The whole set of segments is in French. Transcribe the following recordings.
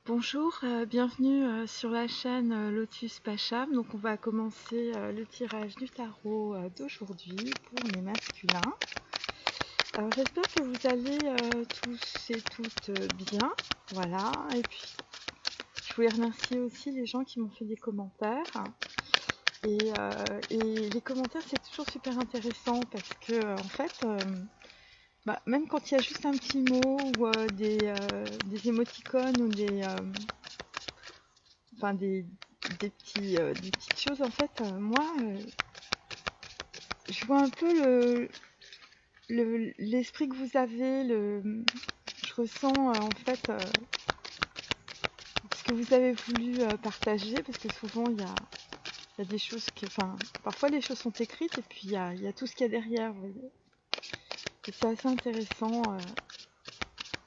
Bonjour, bienvenue sur la chaîne Lotus Pacham. Donc on va commencer le tirage du tarot d'aujourd'hui pour les masculins. Alors j'espère que vous allez tous et toutes bien. Voilà, et puis je voulais remercier aussi les gens qui m'ont fait des commentaires. Et les commentaires c'est toujours super intéressant parce que en fait, même quand il y a juste un petit mot ou des émoticônes ou enfin des petites choses, en fait, moi, je vois un peu l'esprit que vous avez, je ressens en fait ce que vous avez voulu partager, parce que souvent il y a des choses que, enfin, parfois les choses sont écrites et puis il y a tout ce qu'il y a derrière, vous voyez. Et c'est assez intéressant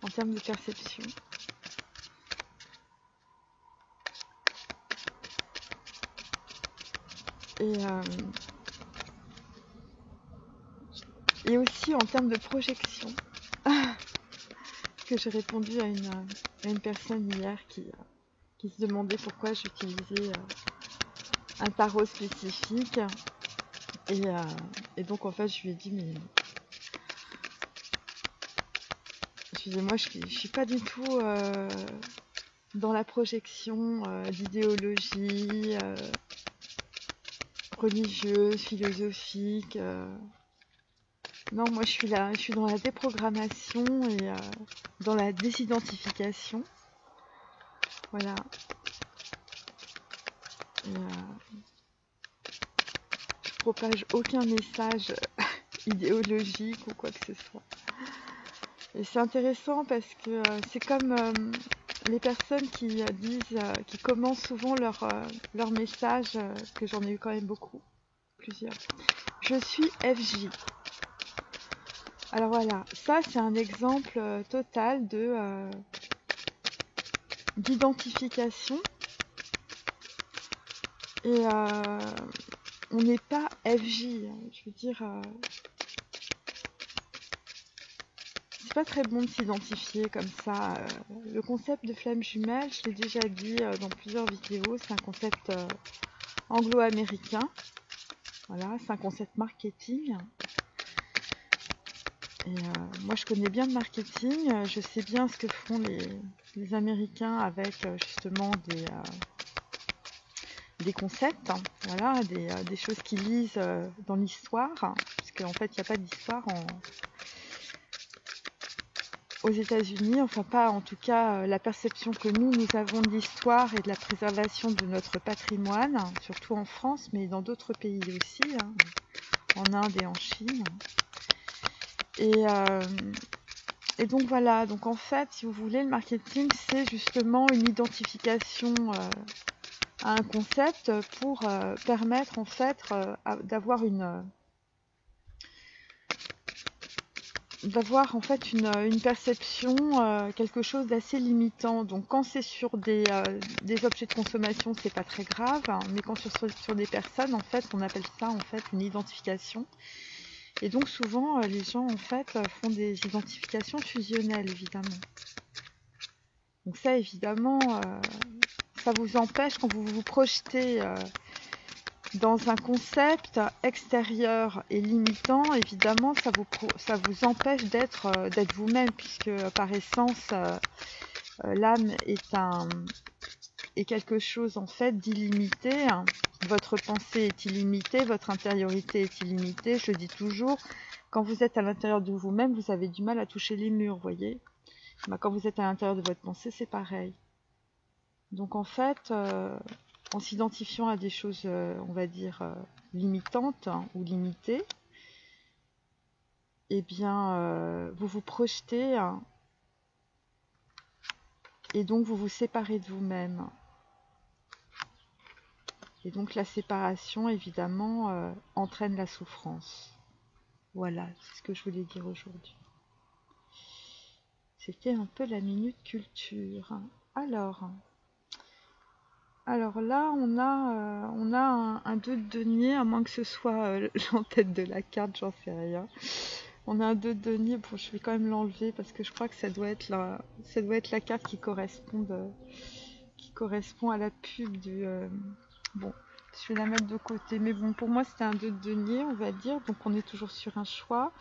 en termes de perception. Et, et aussi en termes de projection. Que j'ai répondu à une personne hier qui se demandait pourquoi j'utilisais un tarot spécifique. Et, euh, et donc en fait je lui ai dit mais excusez-moi, je suis pas du tout dans la projection d'idéologie religieuse, philosophique. Non, moi je suis là, je suis dans la déprogrammation et dans la désidentification. Voilà. Et, je propage aucun message idéologique ou quoi que ce soit. Et c'est intéressant parce que c'est comme les personnes qui disent, qui commencent souvent leur message, que j'en ai eu quand même beaucoup, plusieurs. Je suis FJ. Alors voilà, ça c'est un exemple total d'identification. Et on n'est pas FJ, je veux dire. C'est pas très bon de s'identifier comme ça. Le concept de flamme jumelle, je l'ai déjà dit dans plusieurs vidéos, c'est un concept anglo-américain. Voilà, c'est un concept marketing. Et moi, je connais bien le marketing. Je sais bien ce que font les Américains avec justement des concepts. Voilà, des choses qu'ils lisent dans l'histoire. Parce qu'en fait, il n'y a pas d'histoire aux États-Unis, enfin pas en tout cas la perception que nous avons de l'histoire et de la préservation de notre patrimoine, surtout en France, mais dans d'autres pays aussi, hein, en Inde et en Chine. Et, euh, et donc voilà, donc en fait, si vous voulez, le marketing, c'est justement une identification à un concept pour permettre en fait d'avoir une perception, quelque chose d'assez limitant. Donc quand c'est sur des objets de consommation, c'est pas très grave, hein, mais quand sur des personnes, en fait, on appelle ça en fait une identification. Et donc souvent, les gens en fait font des identifications fusionnelles, évidemment. Donc ça, évidemment, ça vous empêche quand vous vous projetez dans un concept extérieur et limitant, évidemment, ça vous empêche d'être vous-même, puisque par essence, l'âme est quelque chose en fait d'illimité. Votre pensée est illimitée, votre intériorité est illimitée. Je le dis toujours, quand vous êtes à l'intérieur de vous-même, vous avez du mal à toucher les murs, voyez. Quand vous êtes à l'intérieur de votre pensée, c'est pareil. Donc en fait, en s'identifiant à des choses, on va dire, limitantes ou limitées, eh bien, vous vous projetez et donc vous vous séparez de vous-même. Et donc la séparation, évidemment, entraîne la souffrance. Voilà, c'est ce que je voulais dire aujourd'hui. C'était un peu la minute culture. Alors là, on a un 2 de denier, à moins que ce soit l'en-tête de la carte, j'en sais rien. On a un 2 de denier. Bon, je vais quand même l'enlever parce que je crois que ça doit être la carte qui correspond à la pub du. Bon, je vais la mettre de côté. Mais bon, pour moi, c'était un 2 de denier, on va dire. Donc, on est toujours sur un choix.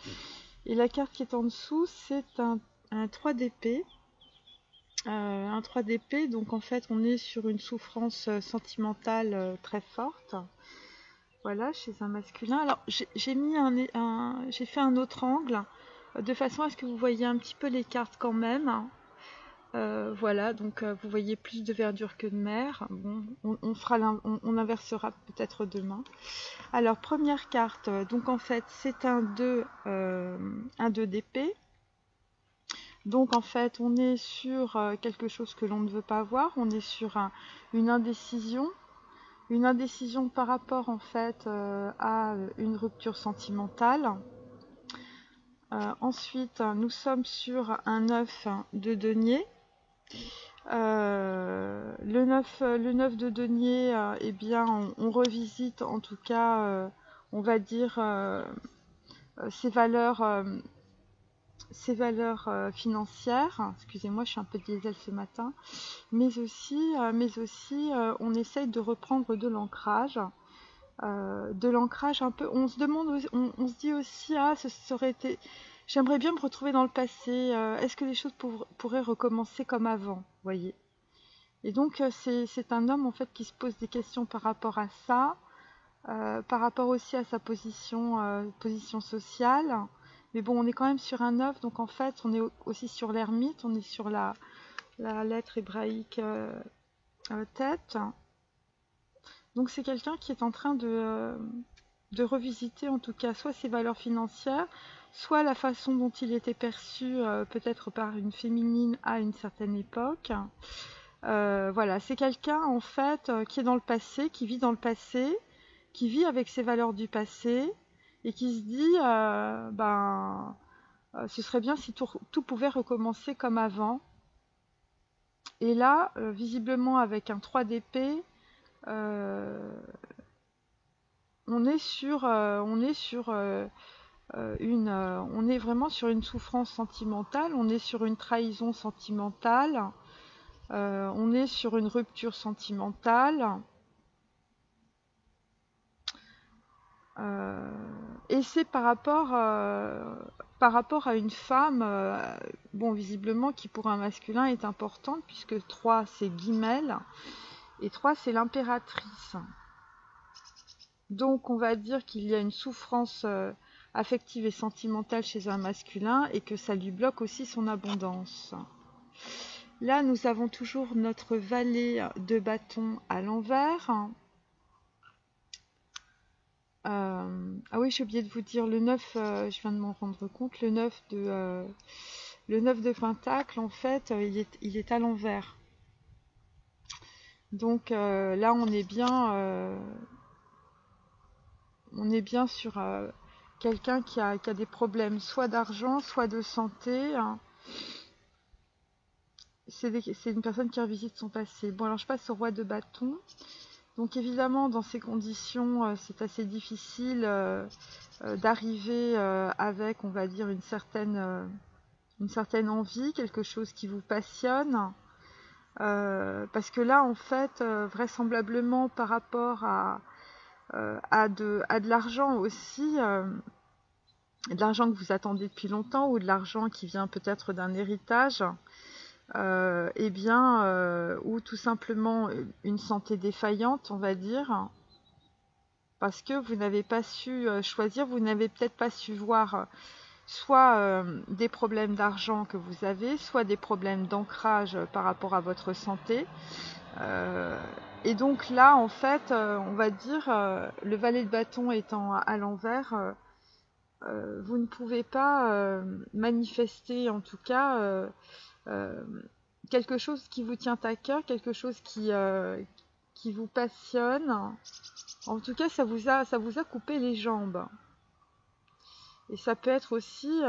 Et la carte qui est en dessous, c'est un 3 d'épée. Un 3 d'épée, donc en fait, on est sur une souffrance sentimentale très forte. Voilà, chez un masculin. Alors, j'ai mis j'ai fait un autre angle, de façon à ce que vous voyez un petit peu les cartes quand même. Voilà, donc vous voyez plus de verdure que de mer. Bon, on inversera peut-être demain. Alors, première carte, donc en fait, c'est un 2 d'épée. Donc en fait, on est sur quelque chose que l'on ne veut pas avoir. On est sur une indécision. Une indécision par rapport en fait à une rupture sentimentale. Ensuite, nous sommes sur un 9 de denier. Le 9 de denier, eh bien, on revisite en tout cas, on va dire, ses valeurs financières. Excusez-moi, je suis un peu diesel ce matin. Mais aussi, on essaye de reprendre de l'ancrage. Un peu. On se demande, on se dit aussi, ah, ça aurait été. J'aimerais bien me retrouver dans le passé. Est-ce que les choses pourraient recommencer comme avant, voyez? Et donc c'est un homme en fait qui se pose des questions par rapport à ça, par rapport aussi à sa position sociale. Mais bon, on est quand même sur un 9, donc en fait, on est aussi sur l'ermite, on est sur la lettre hébraïque tête. Donc c'est quelqu'un qui est en train de revisiter en tout cas soit ses valeurs financières, soit la façon dont il était perçu peut-être par une féminine à une certaine époque. Voilà, c'est quelqu'un en fait qui est dans le passé, qui vit dans le passé, qui vit avec ses valeurs du passé et qui se dit ce serait bien si tout pouvait recommencer comme avant. Et là, visiblement avec un 3 d'épée, on est vraiment sur une souffrance sentimentale, on est sur une trahison sentimentale, on est sur une rupture sentimentale. Et c'est par rapport à une femme, bon, visiblement, qui pour un masculin est importante, puisque 3 c'est Guimel, et 3 c'est l'impératrice. Donc on va dire qu'il y a une souffrance affective et sentimentale chez un masculin, et que ça lui bloque aussi son abondance. Là, nous avons toujours notre valet de bâton à l'envers. Ah oui, j'ai oublié de vous dire, le 9, je viens de m'en rendre compte, le 9 de Pentacle, en fait, il est à l'envers. Donc là, on est bien sur quelqu'un qui a des problèmes, soit d'argent, soit de santé. C'est une personne qui revisite son passé. Bon, alors je passe au roi de bâton. Donc évidemment, dans ces conditions, c'est assez difficile d'arriver avec, on va dire, une certaine envie, quelque chose qui vous passionne. Parce que là, en fait, vraisemblablement par rapport à de l'argent aussi, de l'argent que vous attendez depuis longtemps ou de l'argent qui vient peut-être d'un héritage, ou tout simplement une santé défaillante, on va dire, parce que vous n'avez pas su choisir, vous n'avez peut-être pas su voir soit des problèmes d'argent que vous avez, soit des problèmes d'ancrage par rapport à votre santé. Et donc là, en fait, on va dire, le valet de bâton étant à l'envers, vous ne pouvez pas manifester, en tout cas, quelque chose qui vous tient à cœur, quelque chose qui vous passionne. En tout cas, ça vous a coupé les jambes. Et ça peut être aussi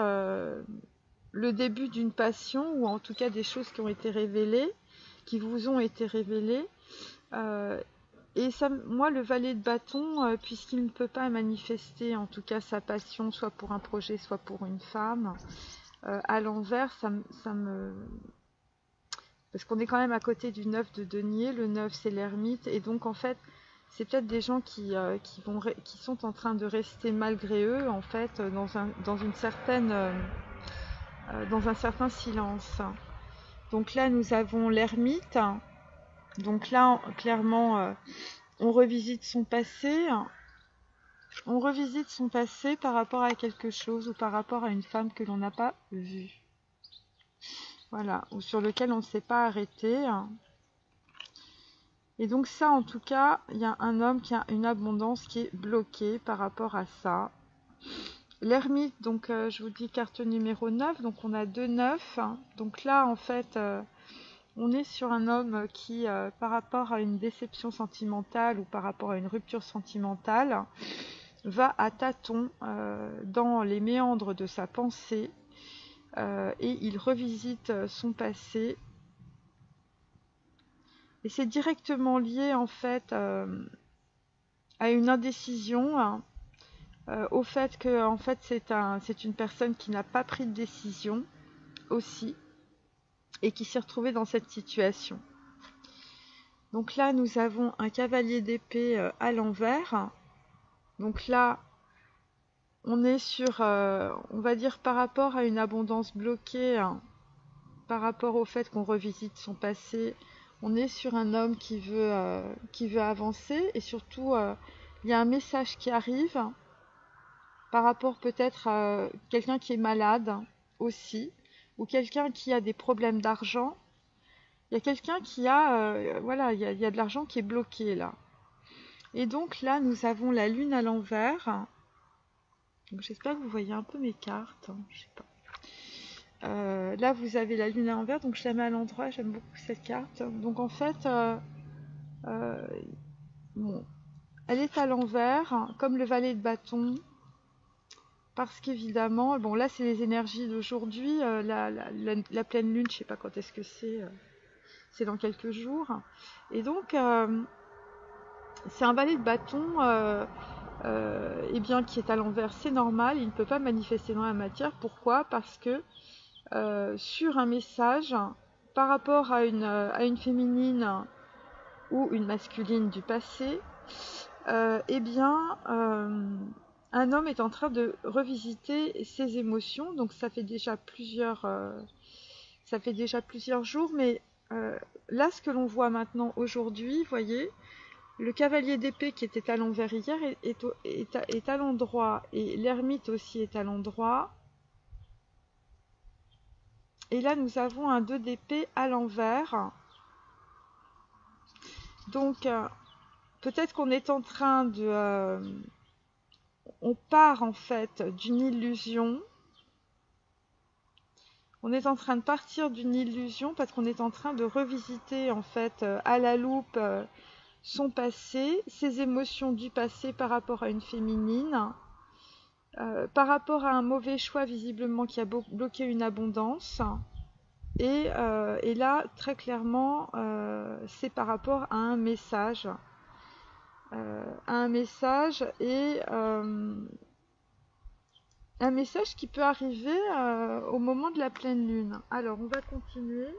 le début d'une passion, ou en tout cas des choses qui ont été révélées, qui vous ont été révélées. Et ça, moi, le valet de bâton, puisqu'il ne peut pas manifester, en tout cas, sa passion, soit pour un projet, soit pour une femme, à l'envers, ça me... Parce qu'on est quand même à côté du 9 de denier. Le 9, c'est l'ermite. Et donc, en fait, c'est peut-être des gens qui sont en train de rester malgré eux, en fait, dans un certain silence. Donc là, nous avons l'ermite. Donc là, clairement, on revisite son passé. On revisite son passé par rapport à quelque chose ou par rapport à une femme que l'on n'a pas vue. Voilà, ou sur lequel on ne s'est pas arrêté. Et donc ça, en tout cas, il y a un homme qui a une abondance qui est bloquée par rapport à ça. L'ermite, donc je vous dis carte numéro 9, donc on a 2 9. Donc là, en fait, on est sur un homme qui, par rapport à une déception sentimentale ou par rapport à une rupture sentimentale, va à tâtons dans les méandres de sa pensée et il revisite son passé. Et c'est directement lié en fait à une indécision, au fait que en fait, c'est une personne qui n'a pas pris de décision aussi et qui s'est retrouvée dans cette situation. Donc là, nous avons un cavalier d'épée à l'envers. Donc là, on est sur, on va dire, par rapport à une abondance bloquée, par rapport au fait qu'on revisite son passé, on est sur un homme qui veut avancer et surtout, il y a un message qui arrive par rapport peut-être à quelqu'un qui est malade aussi, ou quelqu'un qui a des problèmes d'argent. Il y a quelqu'un qui a, voilà, il y a de l'argent qui est bloqué là. Et donc là, nous avons la lune à l'envers. J'espère que vous voyez un peu mes cartes. Je sais pas. Là, vous avez la lune à l'envers, donc je la mets à l'endroit. J'aime beaucoup cette carte. Donc en fait, bon, elle est à l'envers, comme le valet de bâton. Parce qu'évidemment, bon là c'est les énergies d'aujourd'hui, la pleine lune, je sais pas quand est-ce que c'est dans quelques jours. Et donc c'est un valet de bâton eh bien, qui est à l'envers, c'est normal, il ne peut pas manifester dans la matière. Pourquoi? Parce que sur un message, par rapport à une féminine ou une masculine du passé, eh bien un homme est en train de revisiter ses émotions, donc ça fait déjà plusieurs jours, mais là ce que l'on voit maintenant aujourd'hui, voyez, le cavalier d'épée qui était à l'envers hier est à l'endroit, et l'ermite aussi est à l'endroit. Et là nous avons un 2 d'épée à l'envers. Donc peut-être qu'on est en train de... on part en fait d'une illusion. On est en train de partir d'une illusion parce qu'on est en train de revisiter en fait à la loupe son passé, ses émotions du passé par rapport à une féminine, par rapport à un mauvais choix visiblement qui a bloqué une abondance. Et là, très clairement, c'est par rapport à un message. Et un message qui peut arriver au moment de la pleine lune. Alors, on va continuer.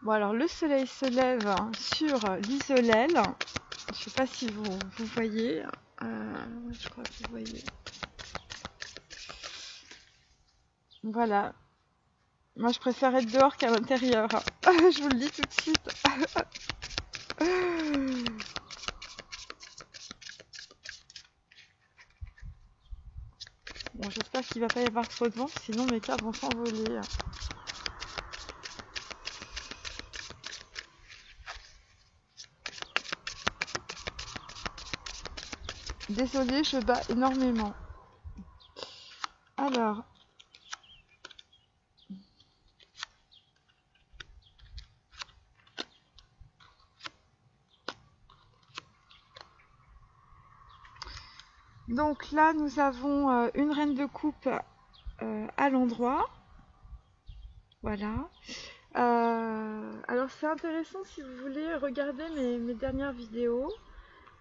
Bon, alors le soleil se lève sur l'Isolèle. Je ne sais pas si vous voyez. Je crois que vous voyez. Voilà. Moi, je préfère être dehors qu'à l'intérieur. Je vous le dis tout de suite. qu'il va pas y avoir trop de vent, sinon mes cartes vont s'envoler. Désolée, je bats énormément. Alors, donc là, nous avons une reine de coupe à l'endroit. Voilà. Alors, c'est intéressant si vous voulez regarder mes dernières vidéos.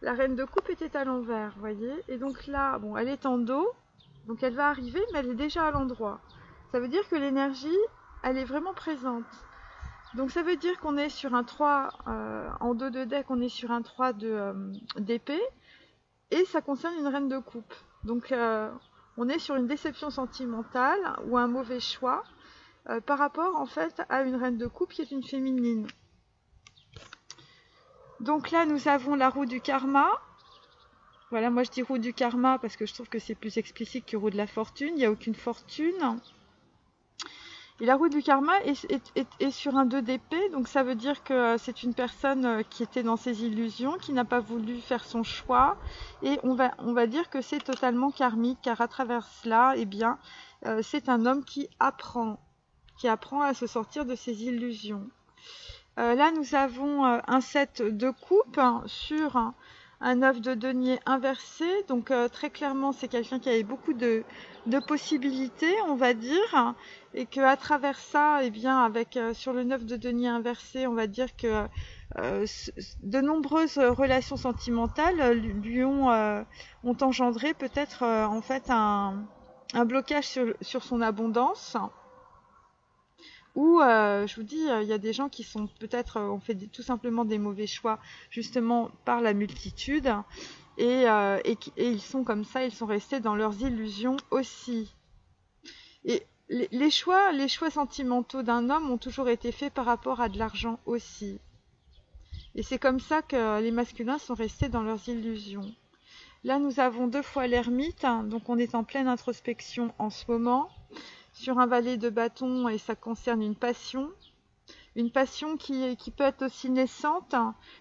La reine de coupe était à l'envers, vous voyez. Et donc là, bon, elle est en dos. Donc elle va arriver, mais elle est déjà à l'endroit. Ça veut dire que l'énergie, elle est vraiment présente. Donc ça veut dire qu'on est sur un 3, en dos de deck, on est sur un 3 d'épée. Et ça concerne une reine de coupe. Donc on est sur une déception sentimentale ou un mauvais choix par rapport en fait à une reine de coupe qui est une féminine. Donc là nous avons la roue du karma. Voilà, moi je dis roue du karma parce que je trouve que c'est plus explicite que roue de la fortune. Il n'y a aucune fortune. Et la roue du karma est sur un 2 d'épée, donc ça veut dire que c'est une personne qui était dans ses illusions, qui n'a pas voulu faire son choix. Et on va dire que c'est totalement karmique, car à travers cela, eh bien, c'est un homme qui apprend à se sortir de ses illusions. Là, nous avons un 7 de coupe sur un 9 de denier inversé. Donc très clairement, c'est quelqu'un qui avait beaucoup de possibilités, on va dire, et qu'à travers ça, eh bien, avec sur le 9 de denier inversé, on va dire que de nombreuses relations sentimentales lui ont engendré peut-être en fait un blocage sur son abondance. Ou je vous dis, il y a des gens qui sont peut-être ont fait tout simplement des mauvais choix justement par la multitude et ils sont comme ça, ils sont restés dans leurs illusions aussi. Et les choix sentimentaux d'un homme ont toujours été faits par rapport à de l'argent aussi. Et c'est comme ça que les masculins sont restés dans leurs illusions. Là, nous avons 2 fois l'ermite, donc on est en pleine introspection en ce moment. Sur un valet de bâton, et ça concerne une passion qui peut être aussi naissante,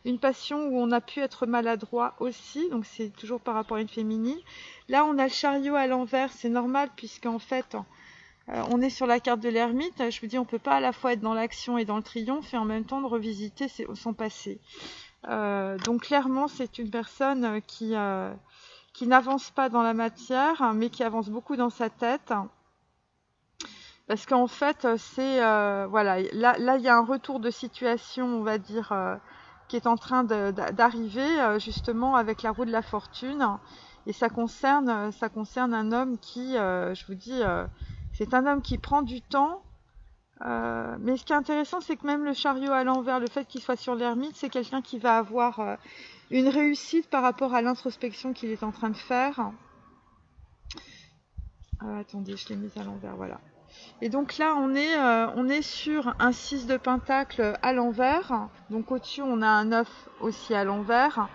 une passion où on a pu être maladroit aussi, donc c'est toujours par rapport à une féminine. Là, on a le chariot à l'envers, c'est normal puisqu'en fait, on est sur la carte de l'ermite. Je vous dis, on peut pas à la fois être dans l'action et dans le triomphe et en même temps de revisiter son passé. Donc clairement, c'est une personne qui n'avance pas dans la matière, mais qui avance beaucoup dans sa tête. Parce qu'en fait, c'est voilà, là il y a un retour de situation, on va dire, qui est en train d'arriver justement avec la roue de la fortune, et ça concerne un homme qui, je vous dis, c'est un homme qui prend du temps. Mais ce qui est intéressant, c'est que même le chariot à l'envers, le fait qu'il soit sur l'ermite, c'est quelqu'un qui va avoir une réussite par rapport à l'introspection qu'il est en train de faire. Attendez, je l'ai mise à l'envers, voilà. Et donc là, on est sur un 6 de pentacle à l'envers. Donc au-dessus, on a un 9 aussi à l'envers.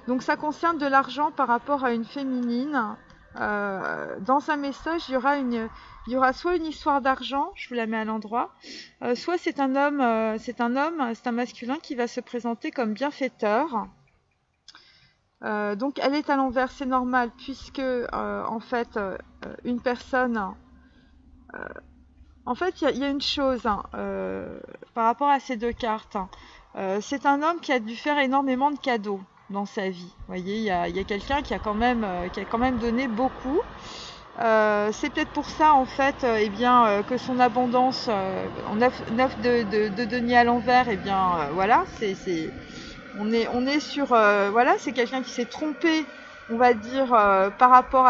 Donc ça concerne de l'argent par rapport à une féminine. Dans un message, il y aura soit une histoire d'argent, je vous la mets à l'endroit, soit c'est un masculin qui va se présenter comme bienfaiteur. Donc elle est à l'envers, c'est normal, puisque en fait, une personne... en fait, il y a une chose par rapport à ces 2 cartes. C'est un homme qui a dû faire énormément de cadeaux dans sa vie. Vous voyez, il y a quelqu'un qui a quand même donné beaucoup. C'est peut-être pour ça en fait, que son abondance en 9 de denier à l'envers, voilà, on est sur voilà, c'est quelqu'un qui s'est trompé, on va dire, par rapport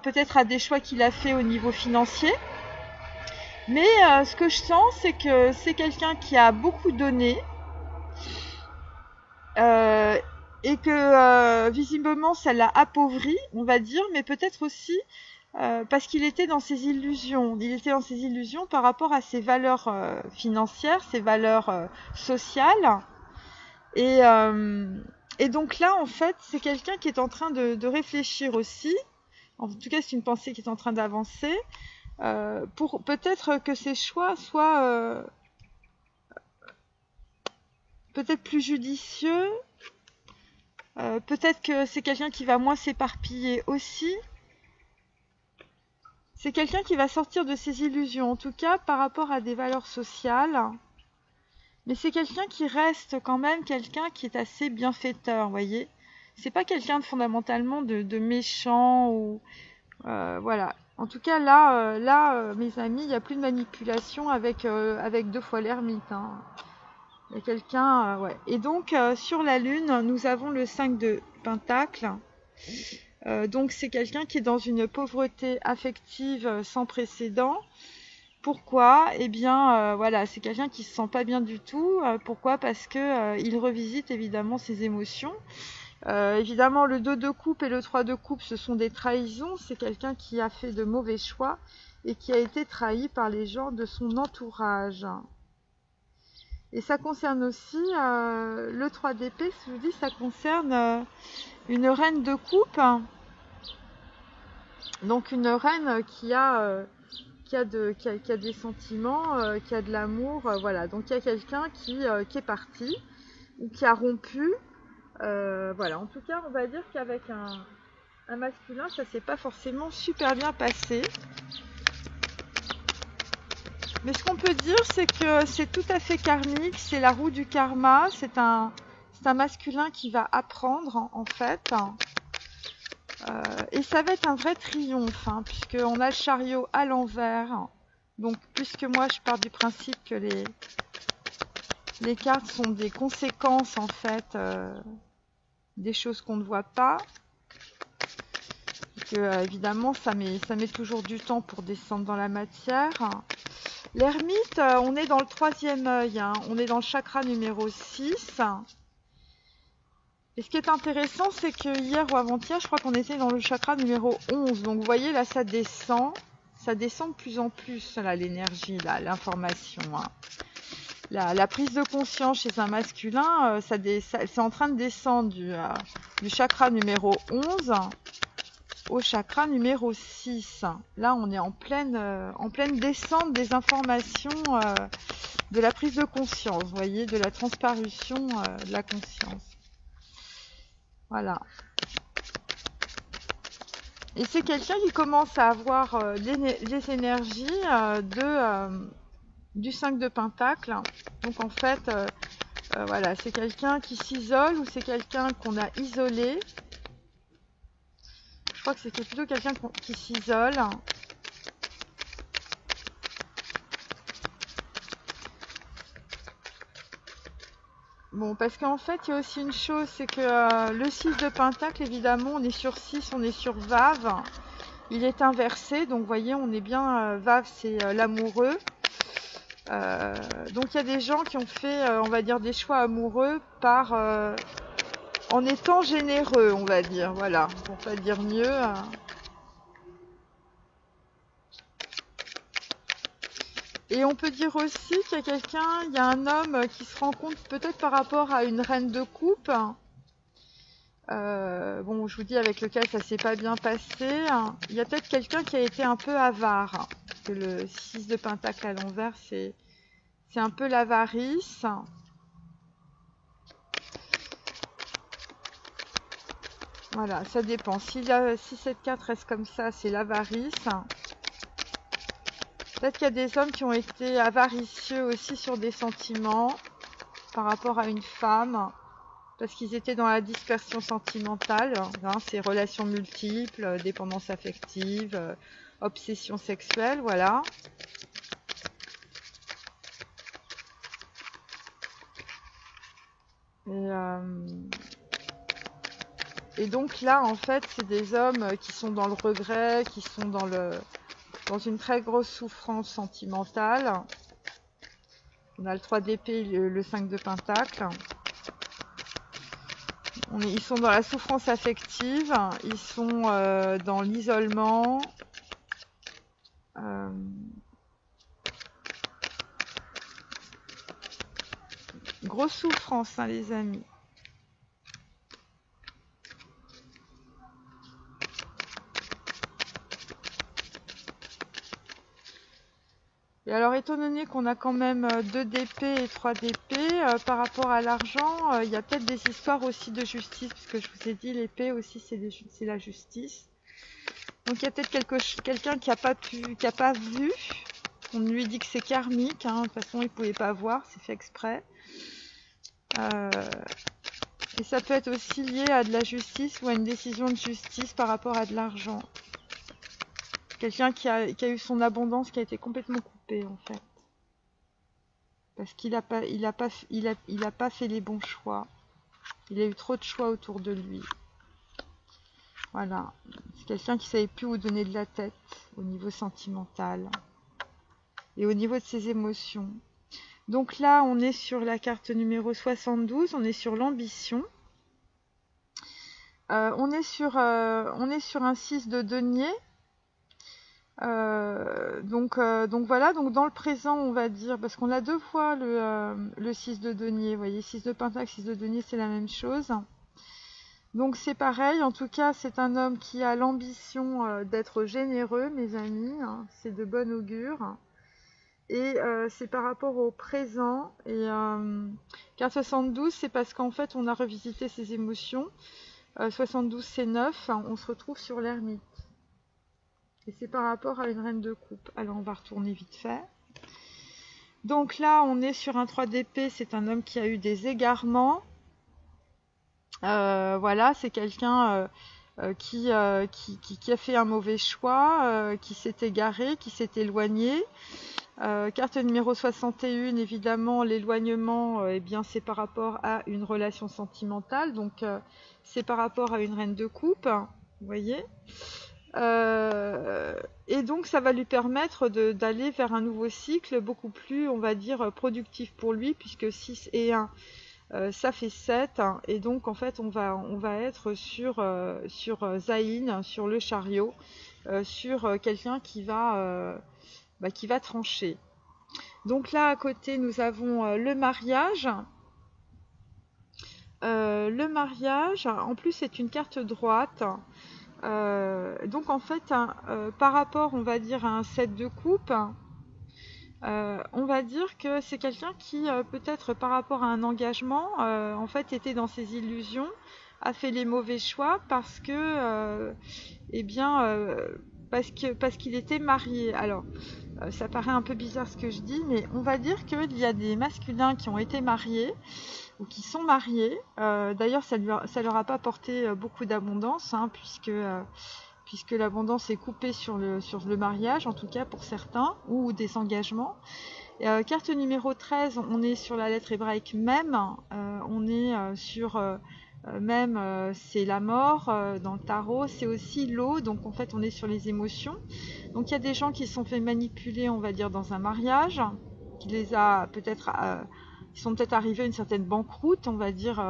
peut-être à des choix qu'il a fait au niveau financier. Mais ce que je sens, c'est que c'est quelqu'un qui a beaucoup donné et que visiblement ça l'a appauvri, on va dire, mais peut-être aussi parce qu'il était dans ses illusions. Il était dans ses illusions par rapport à ses valeurs financières, ses valeurs sociales. Et donc là, en fait, c'est quelqu'un qui est en train de réfléchir aussi. En tout cas, c'est une pensée qui est en train d'avancer. Pour peut-être que ces choix soient peut-être plus judicieux. Peut-être que c'est quelqu'un qui va moins s'éparpiller aussi. C'est quelqu'un qui va sortir de ses illusions, en tout cas par rapport à des valeurs sociales. Mais c'est quelqu'un qui reste quand même quelqu'un qui est assez bienfaiteur, vous voyez. C'est pas quelqu'un de fondamentalement de méchant ou voilà. En tout cas là, mes amis, il n'y a plus de manipulation avec deux fois l'ermite. Hein. Il y a quelqu'un, ouais. Et donc sur la lune, nous avons le 5 de Pentacle. Donc c'est quelqu'un qui est dans une pauvreté affective sans précédent. Pourquoi? Eh bien, voilà, c'est quelqu'un qui se sent pas bien du tout. Pourquoi? Parce que il revisite évidemment ses émotions. Évidemment, le 2 de coupe et le 3 de coupe, ce sont des trahisons. C'est quelqu'un qui a fait de mauvais choix et qui a été trahi par les gens de son entourage. Et ça concerne aussi le 3 d'épée. Je vous dis, ça concerne une reine de coupe. Donc une reine qui a des sentiments, qui a de l'amour, voilà. Donc il y a quelqu'un qui est parti ou qui a rompu. Voilà. En tout cas, on va dire qu'avec un masculin, ça s'est pas forcément super bien passé. Mais ce qu'on peut dire, c'est que c'est tout à fait karmique, c'est la roue du karma, c'est un masculin qui va apprendre en fait. Et ça va être un vrai triomphe, hein, puisqu'on a le chariot à l'envers. Donc, puisque moi je pars du principe que les cartes sont des conséquences en fait des choses qu'on ne voit pas, et que évidemment ça met toujours du temps pour descendre dans la matière. L'ermite, on est dans le 3e œil, hein, on est dans le chakra numéro 6. Et ce qui est intéressant, c'est que hier ou avant-hier, je crois qu'on était dans le chakra numéro 11. Donc vous voyez, là, ça descend de plus en plus, là, l'énergie, là, l'information. Hein. La prise de conscience chez un masculin, c'est en train de descendre du chakra numéro 11 au chakra numéro 6. Là, on est en pleine descente des informations de la prise de conscience, vous voyez, de la transparution de la conscience. Voilà. Et c'est quelqu'un qui commence à avoir les énergies du 5 de Pentacle. Donc en fait, voilà, c'est quelqu'un qui s'isole ou c'est quelqu'un qu'on a isolé. Je crois que c'est plutôt quelqu'un qui s'isole. Bon, parce qu'en fait, il y a aussi une chose, c'est que le 6 de Pentacle, évidemment, on est sur 6, on est sur Vave. Il est inversé, donc vous voyez, on est bien, Vave, c'est l'amoureux. Donc il y a des gens qui ont fait, on va dire, des choix amoureux en étant généreux, on va dire, voilà, pour pas dire mieux. Et on peut dire aussi qu'il y a il y a un homme qui se rend compte peut-être par rapport à une reine de coupe. Bon, je vous dis avec lequel ça s'est pas bien passé. Il y a peut-être quelqu'un qui a été un peu avare. Parce que le 6 de Pentacle à l'envers, c'est un peu l'avarice. Voilà, ça dépend. Si cette carte reste comme ça, c'est l'avarice. Peut-être qu'il y a des hommes qui ont été avaricieux aussi sur des sentiments par rapport à une femme, parce qu'ils étaient dans la dispersion sentimentale, hein, ces relations multiples, dépendance affective, obsession sexuelle, voilà. Et donc là, en fait, c'est des hommes qui sont dans le regret, qui sont dans une très grosse souffrance sentimentale. On a le 3 d'épée, le 5 de Pentacle. Ils sont dans la souffrance affective, ils sont dans l'isolement. Grosse souffrance, hein, les amis. Et alors, étant donné qu'on a quand même 2 d'épée et 3 d'épée, par rapport à l'argent, il y a peut-être des histoires aussi de justice, puisque je vous ai dit, l'épée aussi, c'est la justice. Donc, il y a peut-être quelqu'un qui a pas vu. On lui dit que c'est karmique, hein. De toute façon, il pouvait pas voir, c'est fait exprès. Et ça peut être aussi lié à de la justice ou à une décision de justice par rapport à de l'argent. Quelqu'un qui a eu son abondance qui a été complètement coupée, en fait. Parce qu'il a pas fait les bons choix. Il a eu trop de choix autour de lui. Voilà. C'est quelqu'un qui savait plus où donner de la tête au niveau sentimental et au niveau de ses émotions. Donc là, on est sur la carte numéro 72, on est sur l'ambition. On est sur un 6 de denier. Donc voilà, donc dans le présent, on va dire, parce qu'on a 2 fois le 6 de denier, vous voyez, 6 de pentacle, 6 de denier, c'est la même chose. Donc c'est pareil, en tout cas, c'est un homme qui a l'ambition d'être généreux, mes amis, hein, c'est de bon augure. Et c'est par rapport au présent. Et carte 72, c'est parce qu'en fait, on a revisité ses émotions. 72, c'est 9, hein, on se retrouve sur l'ermite. Et c'est par rapport à une reine de coupe. Alors, on va retourner vite fait. Donc là, on est sur un 3 d'épée. C'est un homme qui a eu des égarements. Voilà, c'est quelqu'un qui a fait un mauvais choix, qui s'est égaré, qui s'est éloigné. Carte numéro 61, évidemment, l'éloignement, eh bien, c'est par rapport à une relation sentimentale. Donc, c'est par rapport à une reine de coupe. Vous voyez ? Et donc ça va lui permettre d'aller vers un nouveau cycle beaucoup plus, on va dire, productif pour lui, puisque 6 et 1, ça fait 7, hein, et donc en fait on va être sur Zayn, sur le chariot, sur quelqu'un qui va trancher. Donc là à côté nous avons le mariage. Le mariage, en plus c'est une carte droite. Donc en fait, par rapport, on va dire, à un 7 de coupe, on va dire que c'est quelqu'un qui, peut-être par rapport à un engagement, en fait, était dans ses illusions, a fait les mauvais choix parce que, parce qu'il était marié. Alors, ça paraît un peu bizarre ce que je dis, mais on va dire qu'il y a des masculins qui ont été mariés ou qui sont mariés. D'ailleurs, ça leur a pas apporté beaucoup d'abondance, hein, puisque l'abondance est coupée sur le mariage, en tout cas pour certains, ou des engagements. Carte numéro 13, on est sur la lettre hébraïque même. On est sur même, c'est la mort dans le tarot, c'est aussi l'eau, donc en fait on est sur les émotions. Donc il y a des gens qui se sont fait manipuler, on va dire, dans un mariage, qui les a peut-être... ils sont peut-être arrivés à une certaine banqueroute, on va dire,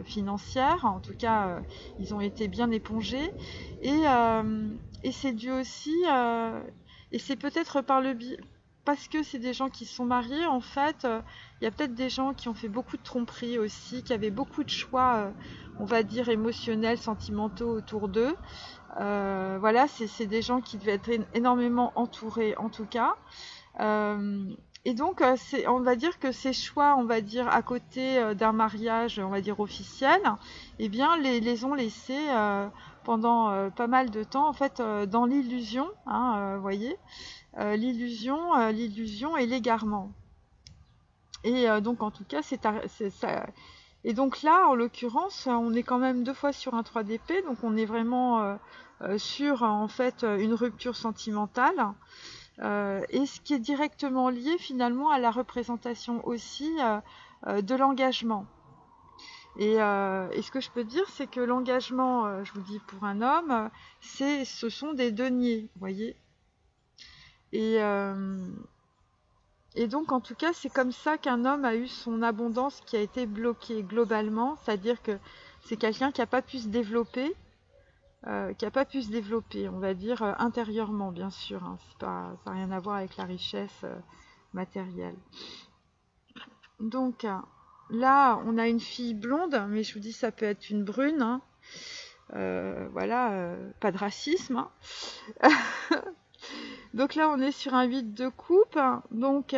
financière. En tout cas, ils ont été bien épongés. Et c'est dû aussi... et c'est peut-être parce que c'est des gens qui se sont mariés, en fait, il y a peut-être des gens qui ont fait beaucoup de tromperies aussi, qui avaient beaucoup de choix, on va dire, émotionnels, sentimentaux autour d'eux. Voilà, c'est des gens qui devaient être énormément entourés, en tout cas. Et donc, on va dire que ces choix, on va dire, à côté d'un mariage, on va dire, officiel, eh bien, les ont laissés pendant pas mal de temps, en fait, dans l'illusion, hein, vous voyez, l'illusion et l'égarement. Et donc, en tout cas, c'est ça. Et donc là, en l'occurrence, on est quand même 2 fois sur un 3 d'épée, donc on est vraiment sur, en fait, une rupture sentimentale. Et ce qui est directement lié finalement à la représentation aussi de l'engagement. Et ce que je peux dire, c'est que l'engagement, je vous dis pour un homme, ce sont des deniers, vous voyez. Et donc en tout cas, c'est comme ça qu'un homme a eu son abondance qui a été bloquée globalement, c'est-à-dire que c'est quelqu'un qui n'a pas pu se développer. On va dire, intérieurement, bien sûr. Hein, ça n'a rien à voir avec la richesse matérielle. Donc, là, on a une fille blonde, mais je vous dis, ça peut être une brune. Hein. Voilà, pas de racisme. Hein. Donc là, on est sur un 8 de coupe. Donc,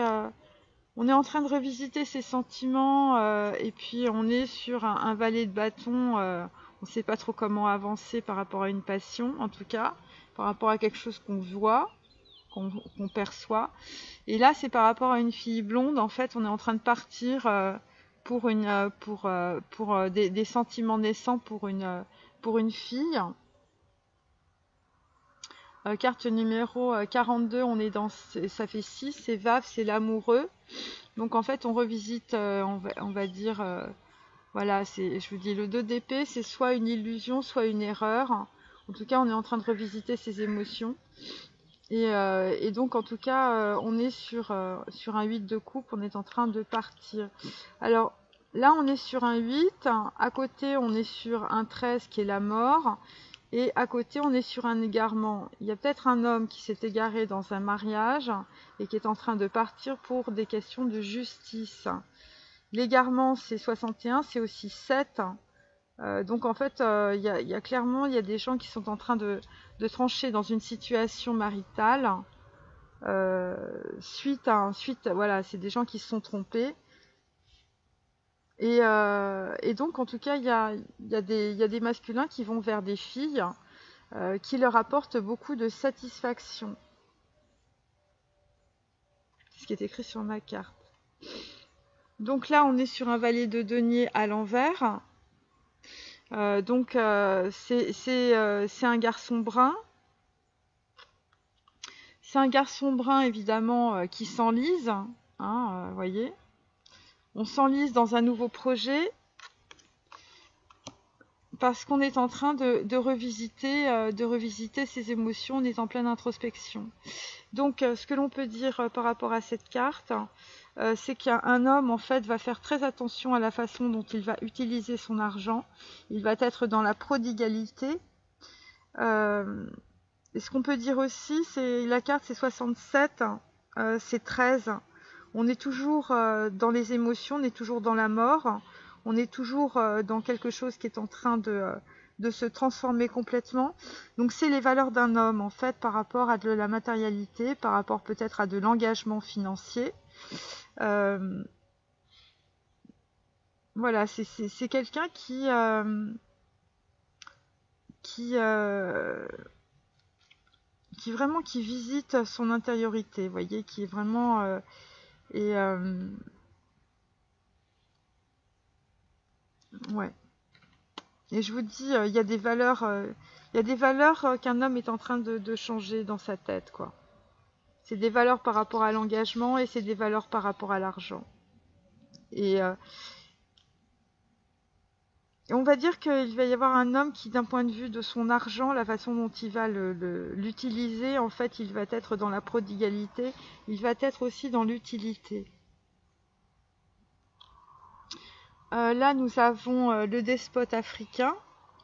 on est en train de revisiter ses sentiments. Et puis, on est sur un valet de bâton. On ne sait pas trop comment avancer par rapport à une passion, en tout cas. Par rapport à quelque chose qu'on voit, qu'on perçoit. Et là, c'est par rapport à une fille blonde. En fait, on est en train de partir pour des sentiments naissants pour une fille. Carte numéro 42, on est dans, ça fait 6, c'est Vave, c'est l'amoureux. Donc en fait, on revisite, on va dire, voilà, je vous dis, le 2 d'épée, c'est soit une illusion, soit une erreur. En tout cas, on est en train de revisiter ses émotions. Et donc, en tout cas, on est sur un 8 de coupe, on est en train de partir. Alors, là, on est sur un 8, à côté, on est sur un 13 qui est la mort. Et à côté, on est sur un égarement. Il y a peut-être un homme qui s'est égaré dans un mariage et qui est en train de partir pour des questions de justice. L'égarement, c'est 61, c'est aussi 7. Donc en fait, il y a clairement, il y a des gens qui sont en train de trancher dans une situation maritale. Voilà, c'est des gens qui se sont trompés. Et donc, en tout cas, il y a des masculins qui vont vers des filles qui leur apportent beaucoup de satisfaction. C'est ce qui est écrit sur ma carte. Donc là, on est sur un valet de denier à l'envers. Donc, c'est un garçon brun. C'est un garçon brun, évidemment, qui s'enlise. Vous voyez ? On s'enlise dans un nouveau projet parce qu'on est en train de revisiter ses émotions, on est en pleine introspection. Donc, ce que l'on peut dire par rapport à cette carte, c'est qu'un homme, en fait, va faire très attention à la façon dont il va utiliser son argent. Il va être dans la prodigalité. Et ce qu'on peut dire aussi, c'est la carte, c'est 67, c'est 13. On est toujours dans les émotions, on est toujours dans la mort, on est toujours dans quelque chose qui est en train de se transformer complètement. Donc c'est les valeurs d'un homme en fait par rapport à de la matérialité, par rapport peut-être à de l'engagement financier. Voilà, c'est quelqu'un qui vraiment qui visite son intériorité, vous voyez, qui est vraiment ouais. Et je vous dis, il y a des valeurs, qu'un homme est en train de changer dans sa tête, quoi. C'est des valeurs par rapport à l'engagement et c'est des valeurs par rapport à l'argent. Et on va dire qu'il va y avoir un homme qui, d'un point de vue de son argent, la façon dont il va l'utiliser, en fait, il va être dans la prodigalité, il va être aussi dans l'utilité. Là, nous avons le despote africain.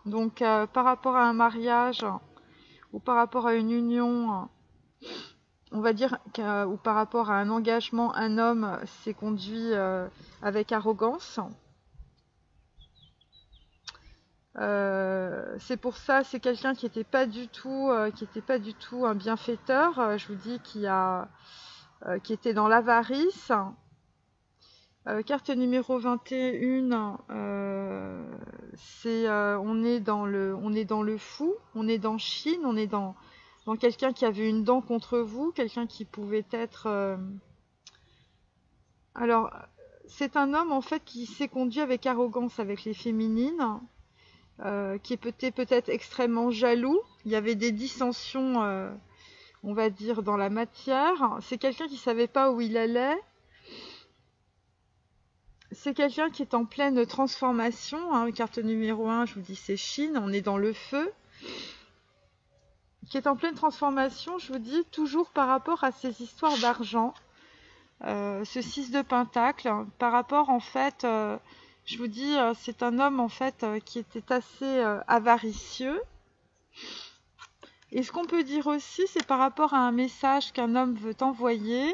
Donc, par rapport à un mariage ou par rapport à une union, on va dire, ou par rapport à un engagement, un homme s'est conduit avec arrogance. C'est pour ça, c'est quelqu'un qui n'était pas du tout, un bienfaiteur. Je vous dis qui était dans l'avarice. Carte numéro 21, on est dans le fou, on est dans Chine, on est dans quelqu'un qui avait une dent contre vous, quelqu'un qui pouvait être... Alors, c'est un homme en fait qui s'est conduit avec arrogance avec les féminines, qui était peut-être extrêmement jaloux. Il y avait des dissensions, on va dire, dans la matière. C'est quelqu'un qui ne savait pas où il allait. C'est quelqu'un qui est en pleine transformation. Carte numéro 1, je vous dis, c'est Chine. On est dans le feu. Qui est en pleine transformation, je vous dis, toujours par rapport à ces histoires d'argent. Ce 6 de Pentacle. Par rapport, en fait, je vous dis, c'est un homme, en fait, qui était assez avaricieux. Et ce qu'on peut dire aussi, c'est par rapport à un message qu'un homme veut envoyer.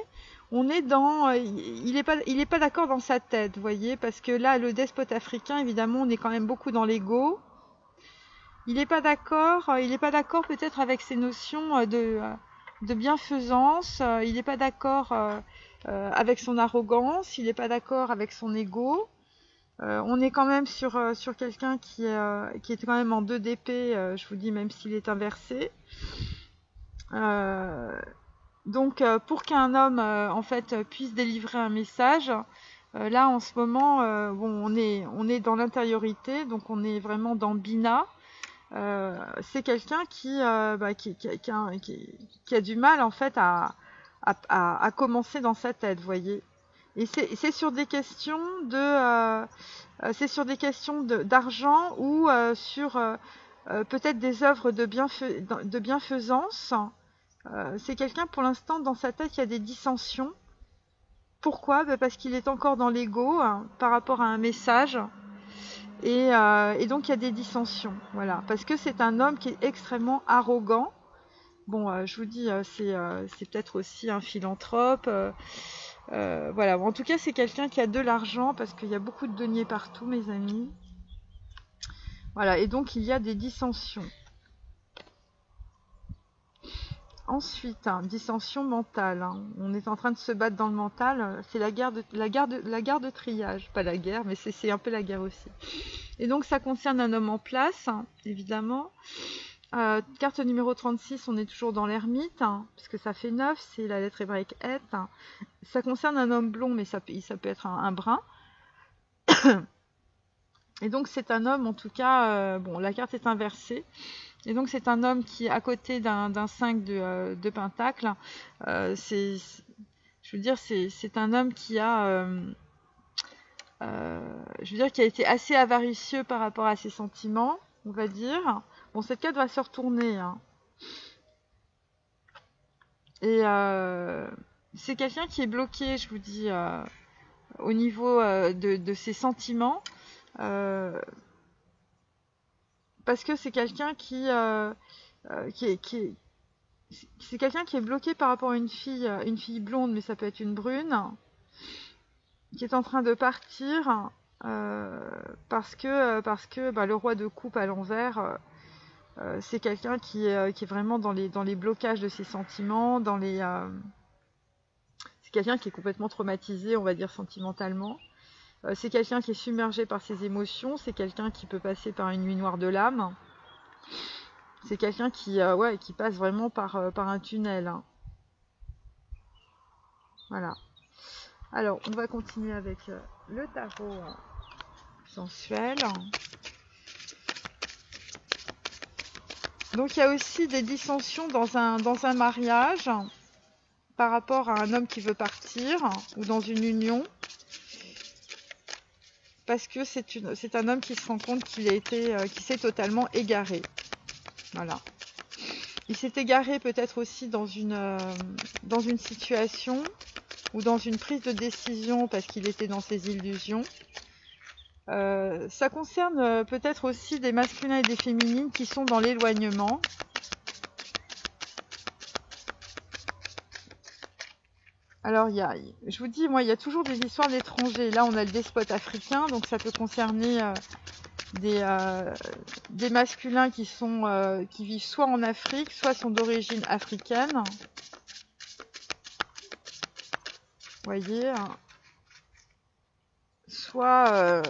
On est dans, il est pas d'accord dans sa tête, vous voyez, parce que là, le despote africain, évidemment, on est quand même beaucoup dans l'ego. Il n'est pas d'accord peut-être avec ces notions de bienfaisance. Il n'est pas d'accord avec son arrogance, il n'est pas d'accord avec son ego. On est quand même sur quelqu'un qui est quand même en 2 d'épée, je vous dis, même s'il est inversé. Donc pour qu'un homme en fait puisse délivrer un message, là en ce moment, bon, on est dans l'intériorité, donc on est vraiment dans Bina. C'est quelqu'un qui a du mal en fait à commencer dans sa tête, vous voyez. Et c'est sur des questions d'argent ou sur peut-être des œuvres de bienfaisance. C'est quelqu'un pour l'instant dans sa tête il y a des dissensions. Pourquoi? Parce qu'il est encore dans l'ego par rapport à un message. Et donc il y a des dissensions, voilà, parce que c'est un homme qui est extrêmement arrogant. Bon, je vous dis, c'est peut-être aussi un philanthrope. Voilà, bon, en tout cas, c'est quelqu'un qui a de l'argent, parce qu'il y a beaucoup de deniers partout, mes amis. Voilà, et donc il y a des dissensions. Ensuite, dissension mentale. On est en train de se battre dans le mental. C'est la guerre de triage. Pas la guerre, mais c'est un peu la guerre aussi. Et donc, ça concerne un homme en place, évidemment. Carte numéro 36, on est toujours dans l'ermite, puisque ça fait 9, c'est la lettre hébraïque Et. Ça concerne un homme blond, mais ça peut être un brun. Et donc, c'est un homme, en tout cas, bon, la carte est inversée. Et donc c'est un homme qui, à côté d'un 5 de pentacle, je veux dire, c'est un homme qui a, je veux dire, qui a été assez avaricieux par rapport à ses sentiments, on va dire. Bon, cette carte va se retourner. Et c'est quelqu'un qui est bloqué, je vous dis, au niveau de ses sentiments. Parce que c'est quelqu'un c'est quelqu'un qui est bloqué par rapport à une fille blonde, mais ça peut être une brune, qui est en train de partir parce que le roi de coupe à l'envers, c'est quelqu'un qui est vraiment dans les blocages de ses sentiments, c'est quelqu'un qui est complètement traumatisé, on va dire sentimentalement. C'est quelqu'un qui est submergé par ses émotions, c'est quelqu'un qui peut passer par une nuit noire de l'âme. C'est quelqu'un qui passe vraiment par un tunnel. Voilà. Alors, on va continuer avec le tarot sensuel. Donc, il y a aussi des dissensions dans un mariage par rapport à un homme qui veut partir ou dans une union. Parce que c'est un homme qui se rend compte qu'il s'est totalement égaré. Voilà. Il s'est égaré peut-être aussi dans une situation ou dans une prise de décision parce qu'il était dans ses illusions. Ça concerne peut-être aussi des masculins et des féminines qui sont dans l'éloignement. Alors, je vous dis, moi, il y a toujours des histoires d'étrangers. Là, on a le despote africain, donc ça peut concerner des masculins qui vivent soit en Afrique, soit sont d'origine africaine. Vous voyez, soit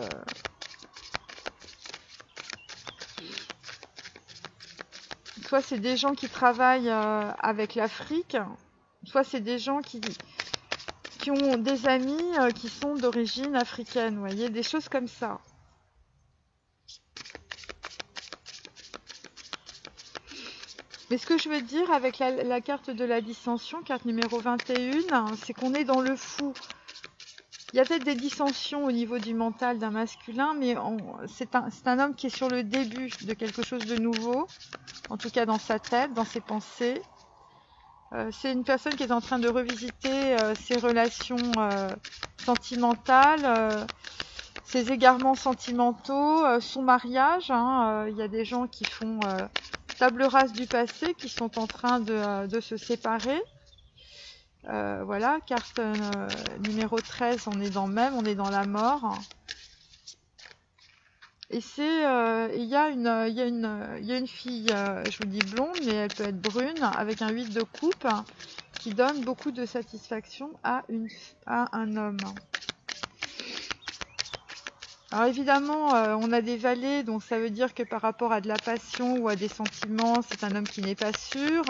c'est des gens qui travaillent avec l'Afrique, soit c'est des gens qui ont des amis qui sont d'origine africaine, vous voyez, des choses comme ça. Mais ce que je veux dire avec la carte de la dissension, carte numéro 21, c'est qu'on est dans le fou. Il y a peut-être des dissensions au niveau du mental d'un masculin, mais c'est un homme qui est sur le début de quelque chose de nouveau, en tout cas dans sa tête, dans ses pensées. C'est une personne qui est en train de revisiter ses relations sentimentales, ses égarements sentimentaux, son mariage. Il y a des gens qui font table rase du passé, qui sont en train de se séparer. Voilà, carte numéro 13, on est dans la mort. Et il y a une fille, je vous dis blonde, mais elle peut être brune, avec un 8 de coupe, qui donne beaucoup de satisfaction à un homme. Alors évidemment, on a des valets, donc ça veut dire que par rapport à de la passion ou à des sentiments, c'est un homme qui n'est pas sûr.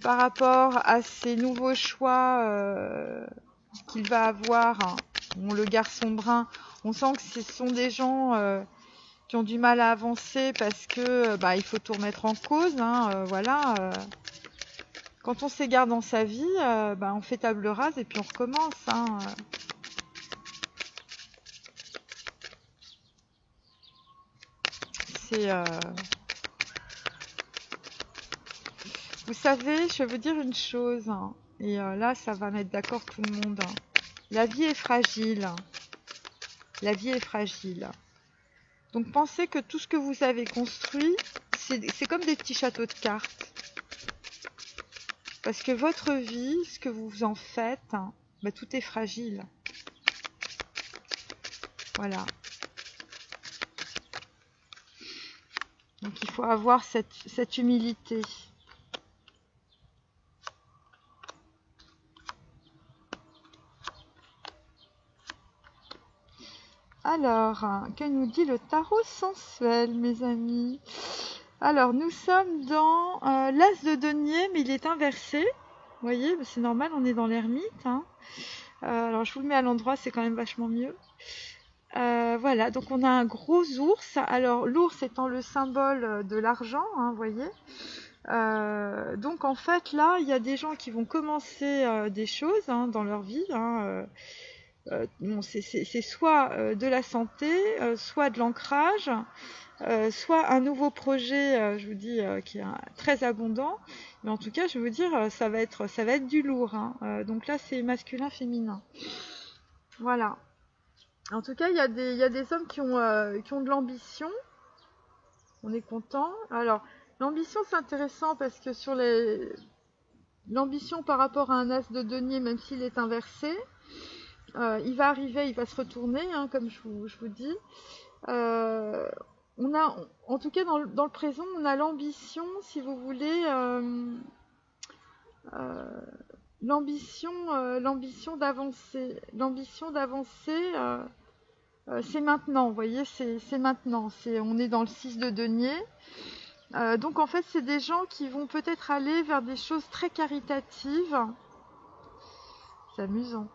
Par rapport à ses nouveaux choix qu'il va avoir, bon, le garçon brun, on sent que ce sont des gens qui ont du mal à avancer parce que il faut tout remettre en cause. Voilà. Quand on s'égare dans sa vie, on fait table rase et puis on recommence. Vous savez, je vais vous dire une chose, et là, ça va mettre d'accord tout le monde. La vie est fragile. La vie est fragile. Donc pensez que tout ce que vous avez construit, c'est comme des petits châteaux de cartes. Parce que votre vie, ce que vous en faites, tout est fragile. Voilà. Donc il faut avoir cette humilité. Alors, que nous dit le tarot sensuel, mes amis? Alors, nous sommes dans l'as de denier, mais il est inversé. Vous voyez, c'est normal, on est dans l'ermite. Alors, je vous le mets à l'endroit, c'est quand même vachement mieux. Voilà, donc on a un gros ours. Alors, l'ours étant le symbole de l'argent, vous voyez. Donc, en fait, là, il y a des gens qui vont commencer des choses dans leur vie. Bon, c'est soit de la santé, soit de l'ancrage, soit un nouveau projet, je vous dis, qui est très abondant. Mais en tout cas, je veux dire, ça va être du lourd. Donc là, c'est masculin, féminin. Voilà. En tout cas, il y a des hommes qui ont de l'ambition. On est content. Alors, l'ambition, c'est intéressant parce que sur l'ambition par rapport à un as de denier, même s'il est inversé, il va arriver, il va se retourner, comme je vous dis. On a, en tout cas dans le présent, on a l'ambition, si vous voulez, l'ambition d'avancer. L'ambition d'avancer, c'est maintenant, vous voyez, c'est maintenant. On est dans le 6 de denier. Donc en fait, c'est des gens qui vont peut-être aller vers des choses très caritatives. C'est amusant.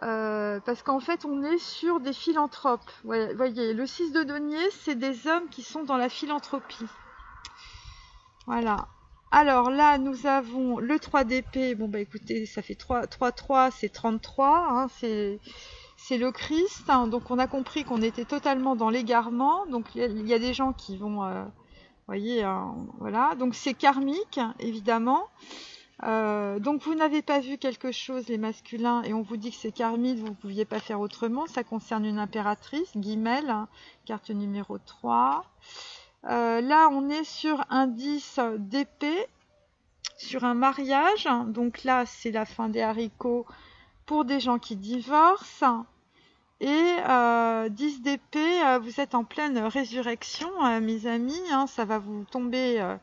Parce qu'en fait, on est sur des philanthropes. Ouais, voyez, le 6 de denier, c'est des hommes qui sont dans la philanthropie. Voilà. Alors là, nous avons le 3 d'épée. Bon, écoutez, ça fait 3, c'est 33. C'est le Christ. Donc, on a compris qu'on était totalement dans l'égarement. Donc, il y a des gens qui vont... voyez, voilà. Donc, c'est karmique, évidemment. Donc vous n'avez pas vu quelque chose, les masculins, et on vous dit que c'est karmique, vous ne pouviez pas faire autrement. Ça concerne une impératrice, Guimel, carte numéro 3. Là, on est sur un 10 d'épée, sur un mariage. Donc là, c'est la fin des haricots pour des gens qui divorcent. Et 10 d'épée, vous êtes en pleine résurrection, mes amis. Ça va vous tomber...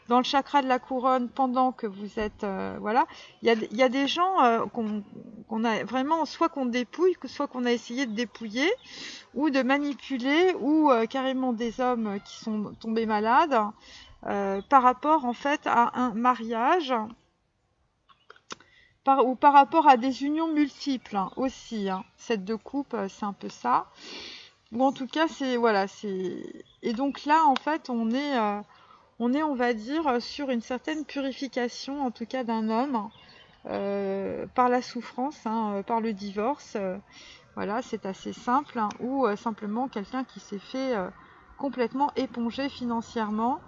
dans le chakra de la couronne pendant que vous êtes... voilà. Il y a des gens qu'on a vraiment, soit qu'on dépouille, soit qu'on a essayé de dépouiller, ou de manipuler, ou carrément des hommes qui sont tombés malades, par rapport en fait à un mariage, ou par rapport à des unions multiples aussi. 7 de coupe, c'est un peu ça. Ou en tout cas, c'est... Voilà, c'est... Et donc là, en fait, on est, on va dire, sur une certaine purification, en tout cas d'un homme, par la souffrance, par le divorce. Voilà, c'est assez simple. Ou simplement quelqu'un qui s'est fait complètement éponger financièrement.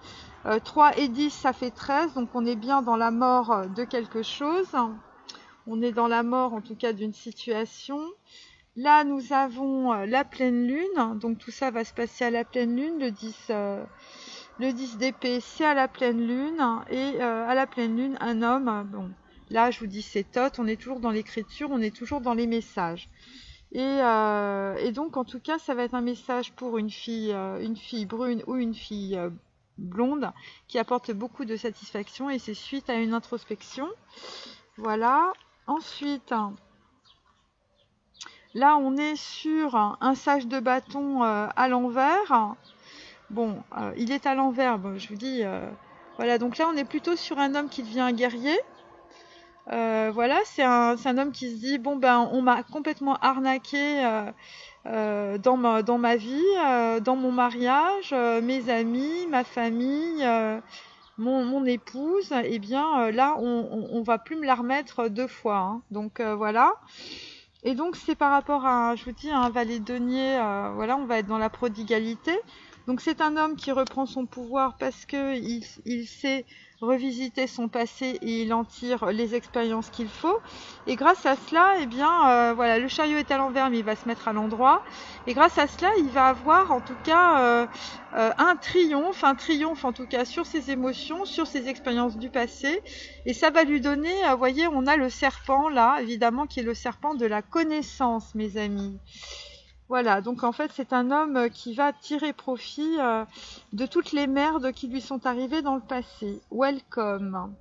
3 et 10, ça fait 13, donc on est bien dans la mort de quelque chose. On est dans la mort, en tout cas, d'une situation. Là, nous avons la pleine lune, donc tout ça va se passer à la pleine lune, le 10 d'épée, c'est à la pleine lune, et à la pleine lune, un homme, bon, là je vous dis c'est Thoth, on est toujours dans l'écriture, on est toujours dans les messages. Et donc, en tout cas, ça va être un message pour une fille brune ou une fille blonde qui apporte beaucoup de satisfaction et c'est suite à une introspection. Voilà. Ensuite, là, on est sur un sage de bâton à l'envers. Bon, il est à l'envers, bon, je vous dis... voilà, donc là, on est plutôt sur un homme qui devient un guerrier. Voilà, c'est un homme qui se dit, bon, ben, on m'a complètement arnaqué dans ma vie, dans mon mariage, mes amis, ma famille, mon épouse. Eh bien, là, on va plus me la remettre deux fois. Hein. Donc, voilà. Et donc, c'est par rapport à, je vous dis, un valet de denier, voilà, on va être dans la prodigalité. Donc c'est un homme qui reprend son pouvoir parce que il sait revisiter son passé et il en tire les expériences qu'il faut. Et grâce à cela, eh bien, voilà, le chariot est à l'envers, mais il va se mettre à l'endroit. Et grâce à cela, il va avoir en tout cas un triomphe en tout cas sur ses émotions, sur ses expériences du passé. Et ça va lui donner, vous voyez, on a le serpent là, évidemment, qui est le serpent de la connaissance, mes amis. Voilà, donc en fait c'est un homme qui va tirer profit de toutes les merdes qui lui sont arrivées dans le passé. Welcome.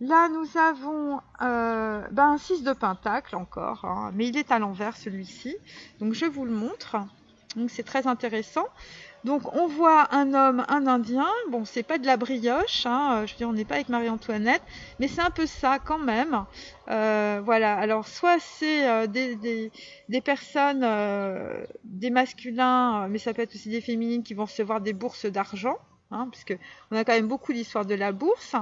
Là nous avons un 6 de pentacle encore, hein, mais il est à l'envers celui-ci. Donc je vous le montre. Donc c'est très intéressant. Donc on voit un homme, un indien, bon c'est pas de la brioche, hein, je veux dire on n'est pas avec Marie-Antoinette, mais c'est un peu ça quand même. Voilà, alors soit c'est des personnes, des masculins, mais ça peut être aussi des féminines qui vont recevoir des bourses d'argent, hein, puisque on a quand même beaucoup l'histoire de la bourse.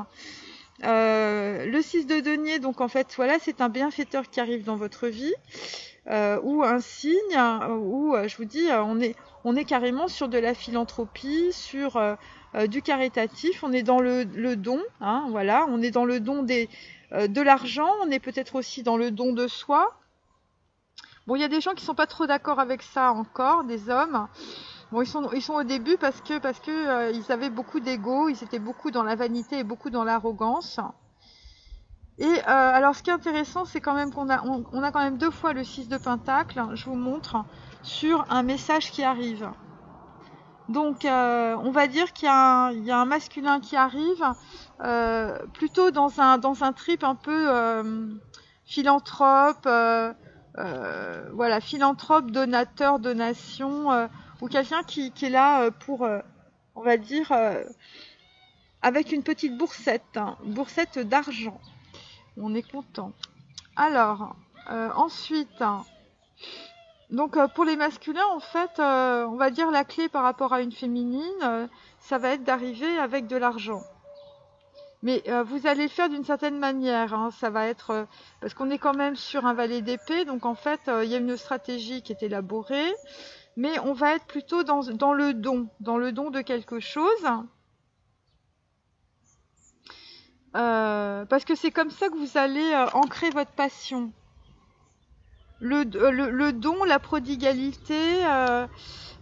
Le 6 de denier, donc en fait voilà, c'est un bienfaiteur qui arrive dans votre vie. Ou un signe, où je vous dis, on est carrément sur de la philanthropie, sur du caritatif, on est dans le don, hein, voilà, on est dans le don de l'argent, on est peut-être aussi dans le don de soi. Bon, il y a des gens qui sont pas trop d'accord avec ça encore, des hommes. Bon, ils sont au début parce que ils avaient beaucoup d'ego, ils étaient beaucoup dans la vanité et beaucoup dans l'arrogance. Et alors ce qui est intéressant, c'est quand même qu'on a quand même deux fois le 6 de pentacle, je vous montre, sur un message qui arrive. Donc on va dire qu'il y a un masculin qui arrive, plutôt dans un trip un peu philanthrope, voilà, philanthrope, donateur, donation, ou quelqu'un qui est là pour, on va dire, avec une petite boursette, hein, boursette d'argent. On est content. Alors, ensuite, donc pour les masculins, en fait, on va dire la clé par rapport à une féminine, ça va être d'arriver avec de l'argent. Mais vous allez le faire d'une certaine manière, hein, ça va être, parce qu'on est quand même sur un valet d'épée, donc en fait, il y a une stratégie qui est élaborée, mais on va être plutôt dans le don de quelque chose. Parce que c'est comme ça que vous allez ancrer votre passion. Le don, la prodigalité,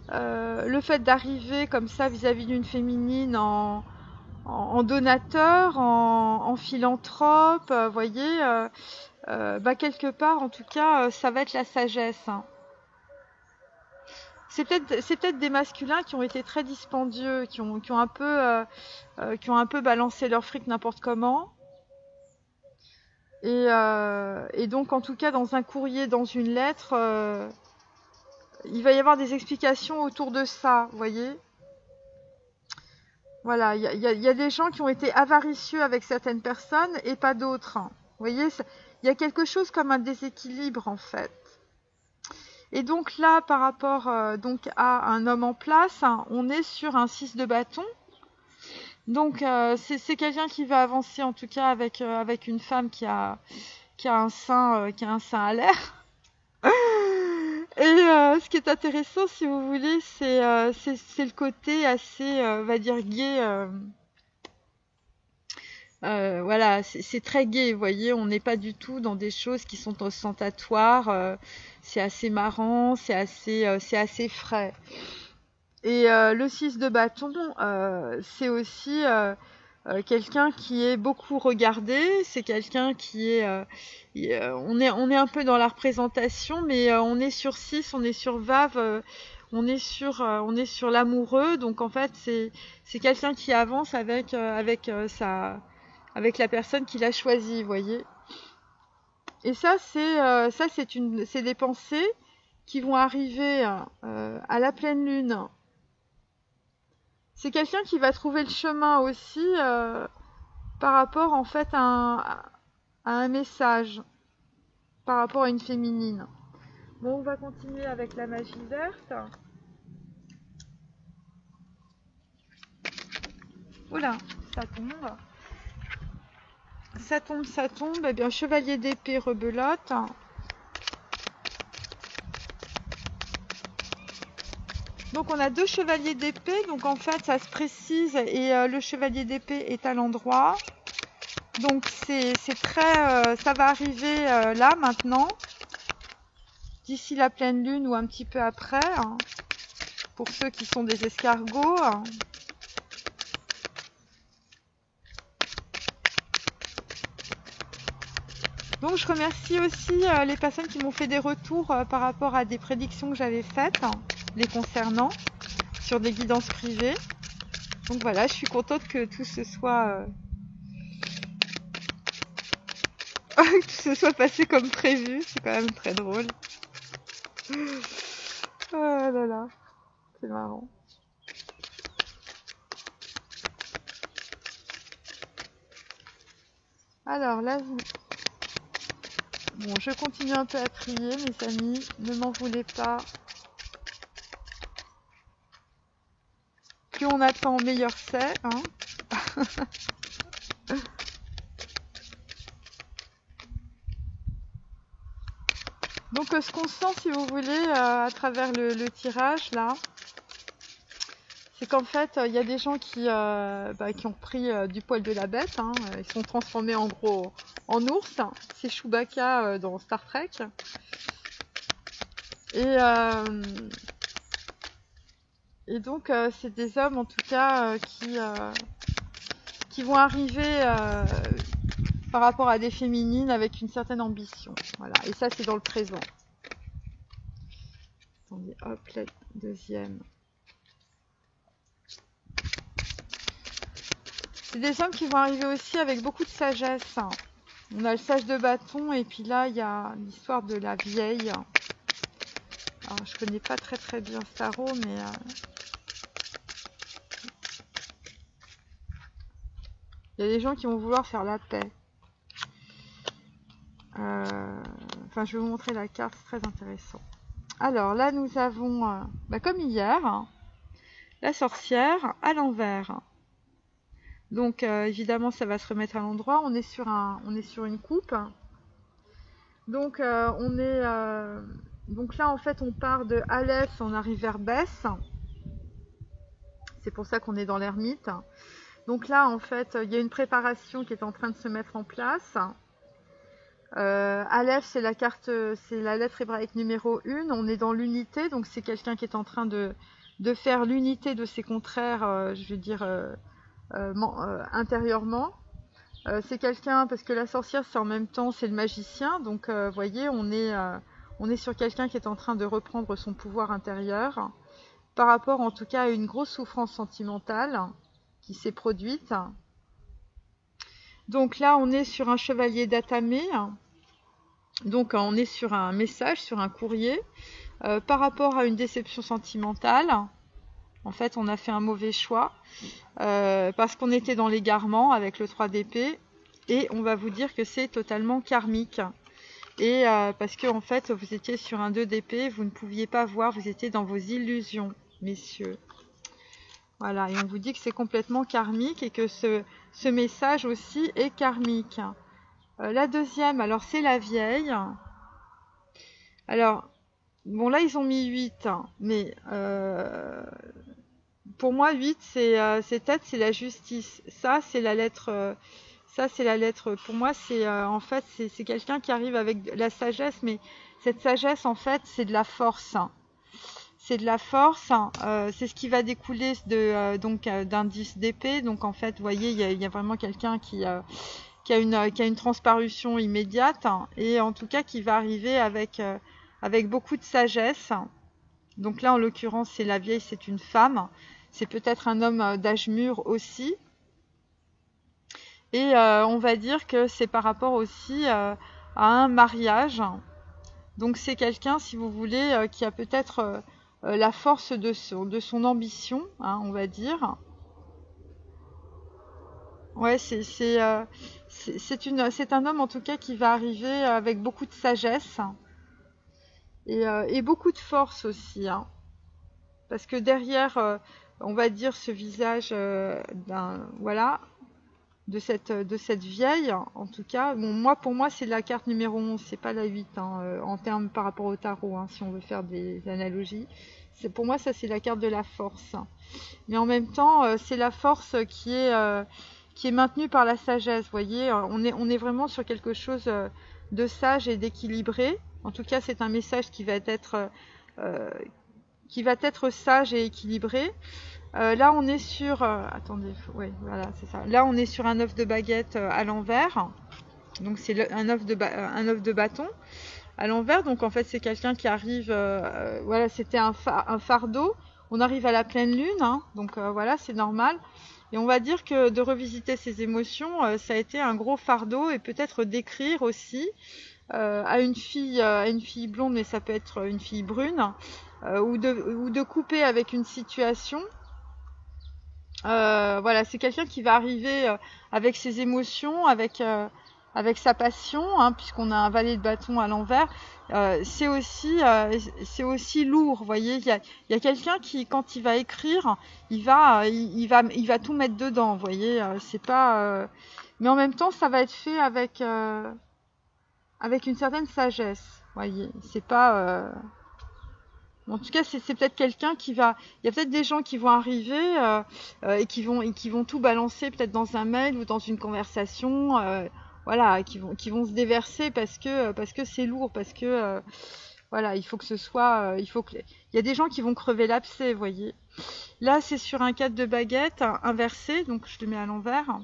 le fait d'arriver comme ça vis-à-vis d'une féminine en donateur, en philanthrope, voyez, quelque part, en tout cas, ça va être la sagesse. Hein. C'est peut-être des masculins qui ont été très dispendieux, qui ont un peu balancé leur fric n'importe comment. Et donc, en tout cas, dans un courrier, dans une lettre, il va y avoir des explications autour de ça, vous voyez. Voilà, il y a des gens qui ont été avaricieux avec certaines personnes et pas d'autres. Vous voyez, il y a quelque chose comme un déséquilibre, en fait. Et donc là, par rapport donc à un homme en place, hein, on est sur un 6 de bâton. Donc c'est quelqu'un qui va avancer en tout cas avec une femme qui a un sein à l'air. Et ce qui est intéressant, si vous voulez, c'est le côté assez, on va dire, gai. Voilà, c'est très gai, vous voyez, on n'est pas du tout dans des choses qui sont ostentatoires. C'est assez marrant, c'est assez frais. Et le 6 de bâton, c'est aussi quelqu'un qui est beaucoup regardé, c'est quelqu'un qui est, on est un peu dans la représentation, mais on est sur 6, on est sur Vave, on est sur l'amoureux, donc en fait c'est quelqu'un qui avance avec avec la personne qu'il a choisie, vous voyez. Et ça c'est des pensées qui vont arriver à la pleine lune. C'est quelqu'un qui va trouver le chemin aussi par rapport en fait à un message, par rapport à une féminine. Bon, on va continuer avec la magie verte. Oula, ça tombe. Ça tombe. Eh bien, chevalier d'épée rebelote. Donc on a 2 chevaliers d'épée, donc en fait ça se précise et le chevalier d'épée est à l'endroit. Donc c'est très, ça va arriver là maintenant, d'ici la pleine lune ou un petit peu après, hein, pour ceux qui sont des escargots. Hein. Donc je remercie aussi les personnes qui m'ont fait des retours par rapport à des prédictions que j'avais faites, hein, les concernant, sur des guidances privées. Donc voilà, je suis contente que tout se soit... que tout se soit passé comme prévu, c'est quand même très drôle. Oh là là, c'est marrant. Alors là, bon, je continue un peu à prier, mes amis, ne m'en voulez pas. Plus on attend, meilleur c'est, hein. Donc ce qu'on sent, si vous voulez, à travers le tirage, là, c'est qu'en fait, il y a des gens qui ont pris du poil de la bête, hein, ils sont transformés en gros en ours, c'est Chewbacca dans Star Trek. Et donc, c'est des hommes, en tout cas, qui vont arriver par rapport à des féminines avec une certaine ambition. Voilà. Et ça, c'est dans le présent. Attendez, hop, la deuxième. C'est des hommes qui vont arriver aussi avec beaucoup de sagesse. On a le sage de bâton et puis là, il y a l'histoire de la vieille. Alors, je connais pas très très bien ce tarot, mais... il y a des gens qui vont vouloir faire la paix. Enfin, je vais vous montrer la carte, c'est très intéressant. Alors là, nous avons, comme hier, la sorcière à l'envers. Donc, évidemment, ça va se remettre à l'endroit. On est sur une coupe. Donc, donc là, en fait, on part de Aleph, on arrive vers Bess. C'est pour ça qu'on est dans l'ermite. Donc là, en fait, il y a une préparation qui est en train de se mettre en place. Aleph, c'est la carte, c'est la lettre hébraïque numéro 1. On est dans l'unité, donc c'est quelqu'un qui est en train de faire l'unité de ses contraires, je veux dire, intérieurement. C'est quelqu'un, parce que la sorcière, c'est en même temps, c'est le magicien. Donc, vous voyez, on est sur quelqu'un qui est en train de reprendre son pouvoir intérieur, par rapport, en tout cas, à une grosse souffrance sentimentale qui s'est produite. Donc là, on est sur un chevalier d'atamé. Donc on est sur un message, sur un courrier, par rapport à une déception sentimentale. En fait, on a fait un mauvais choix, parce qu'on était dans l'égarement avec le 3 d'épée, et on va vous dire que c'est totalement karmique. Et parce que en fait, vous étiez sur un 2 d'épée, vous ne pouviez pas voir, vous étiez dans vos illusions, messieurs. Voilà, et on vous dit que c'est complètement karmique et que ce message aussi est karmique. La deuxième, alors c'est la vieille. Alors, bon là ils ont mis 8, mais pour moi 8 c'est tête, c'est la justice. Ça c'est la lettre, pour moi c'est en fait c'est quelqu'un qui arrive avec la sagesse, mais cette sagesse en fait c'est de la force. c'est de la force, c'est ce qui va découler d'un 10 d'épée. Donc en fait, vous voyez, il y a vraiment quelqu'un qui a une transparution immédiate, et en tout cas qui va arriver avec beaucoup de sagesse. Donc là, en l'occurrence, c'est la vieille, c'est une femme. C'est peut-être un homme d'âge mûr aussi. Et on va dire que c'est par rapport aussi à un mariage. Donc c'est quelqu'un, si vous voulez, qui a peut-être la force de son ambition, hein, on va dire. Ouais, c'est un homme en tout cas qui va arriver avec beaucoup de sagesse et beaucoup de force aussi, hein. Parce que derrière, on va dire ce visage voilà, de cette vieille, en tout cas, bon, pour moi c'est la carte numéro 11, c'est pas la 8, hein, en termes par rapport au tarot, hein, si on veut faire des analogies. Pour moi, ça c'est la carte de la force. Mais en même temps, c'est la force qui est maintenue par la sagesse. Vous voyez, on est vraiment sur quelque chose de sage et d'équilibré. En tout cas, c'est un message qui va être sage et équilibré. Là, on est sur... attendez, ouais, voilà, c'est ça. Là, on est sur un œuf de baguette à l'envers. Donc, c'est un œuf de bâton à l'envers. Donc, en fait, c'est quelqu'un qui arrive... voilà, c'était un fardeau. On arrive à la pleine lune, hein, donc voilà, c'est normal. Et on va dire que de revisiter ses émotions, ça a été un gros fardeau, et peut-être d'écrire aussi à une fille blonde, mais ça peut être une fille brune, ou de couper avec une situation. Voilà, c'est quelqu'un qui va arriver avec ses émotions, avec sa passion, hein, puisqu'on a un valet de bâton à l'envers. C'est aussi lourd, vous voyez. Il y a quelqu'un qui, quand il va écrire, il va tout mettre dedans, vous voyez. C'est pas, mais en même temps, ça va être fait avec une certaine sagesse, vous voyez. C'est pas en tout cas, c'est peut-être quelqu'un qui va... Il y a peut-être des gens qui vont arriver et qui vont tout balancer peut-être dans un mail ou dans une conversation, voilà, qui vont se déverser parce que c'est lourd, parce que voilà, il faut que ce soit... il y a des gens qui vont crever l'abcès, vous voyez. Là, c'est sur un 4 de baguette inversé, donc je le mets à l'envers.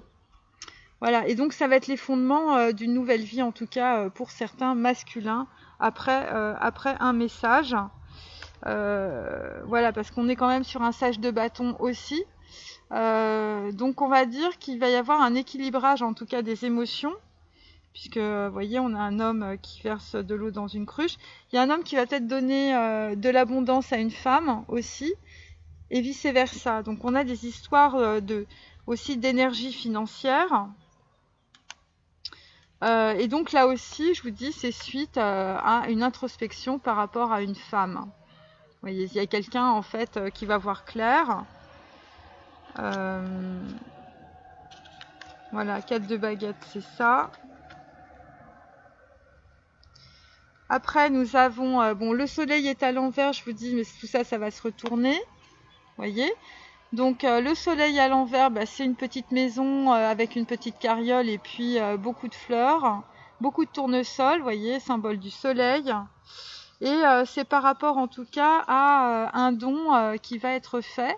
Voilà, et donc ça va être les fondements d'une nouvelle vie, en tout cas pour certains masculins, après un message. Voilà, parce qu'on est quand même sur un sage de bâton aussi. Donc on va dire qu'il va y avoir un équilibrage, en tout cas des émotions, puisque vous voyez, on a un homme qui verse de l'eau dans une cruche. Il y a un homme qui va peut-être donner de l'abondance à une femme aussi, et vice versa. Donc on a des histoires aussi d'énergie financière. Et donc là aussi, je vous dis, c'est suite à une introspection par rapport à une femme. Vous voyez, il y a quelqu'un en fait qui va voir clair. Voilà, 4 de baguette, c'est ça. Après, nous avons... bon, le soleil est à l'envers, je vous dis, mais tout ça, ça va se retourner. Vous voyez. Donc, le soleil à l'envers, c'est une petite maison avec une petite carriole et puis beaucoup de fleurs. Beaucoup de tournesols, vous voyez, symbole du soleil. Et c'est par rapport en tout cas à un don qui va être fait.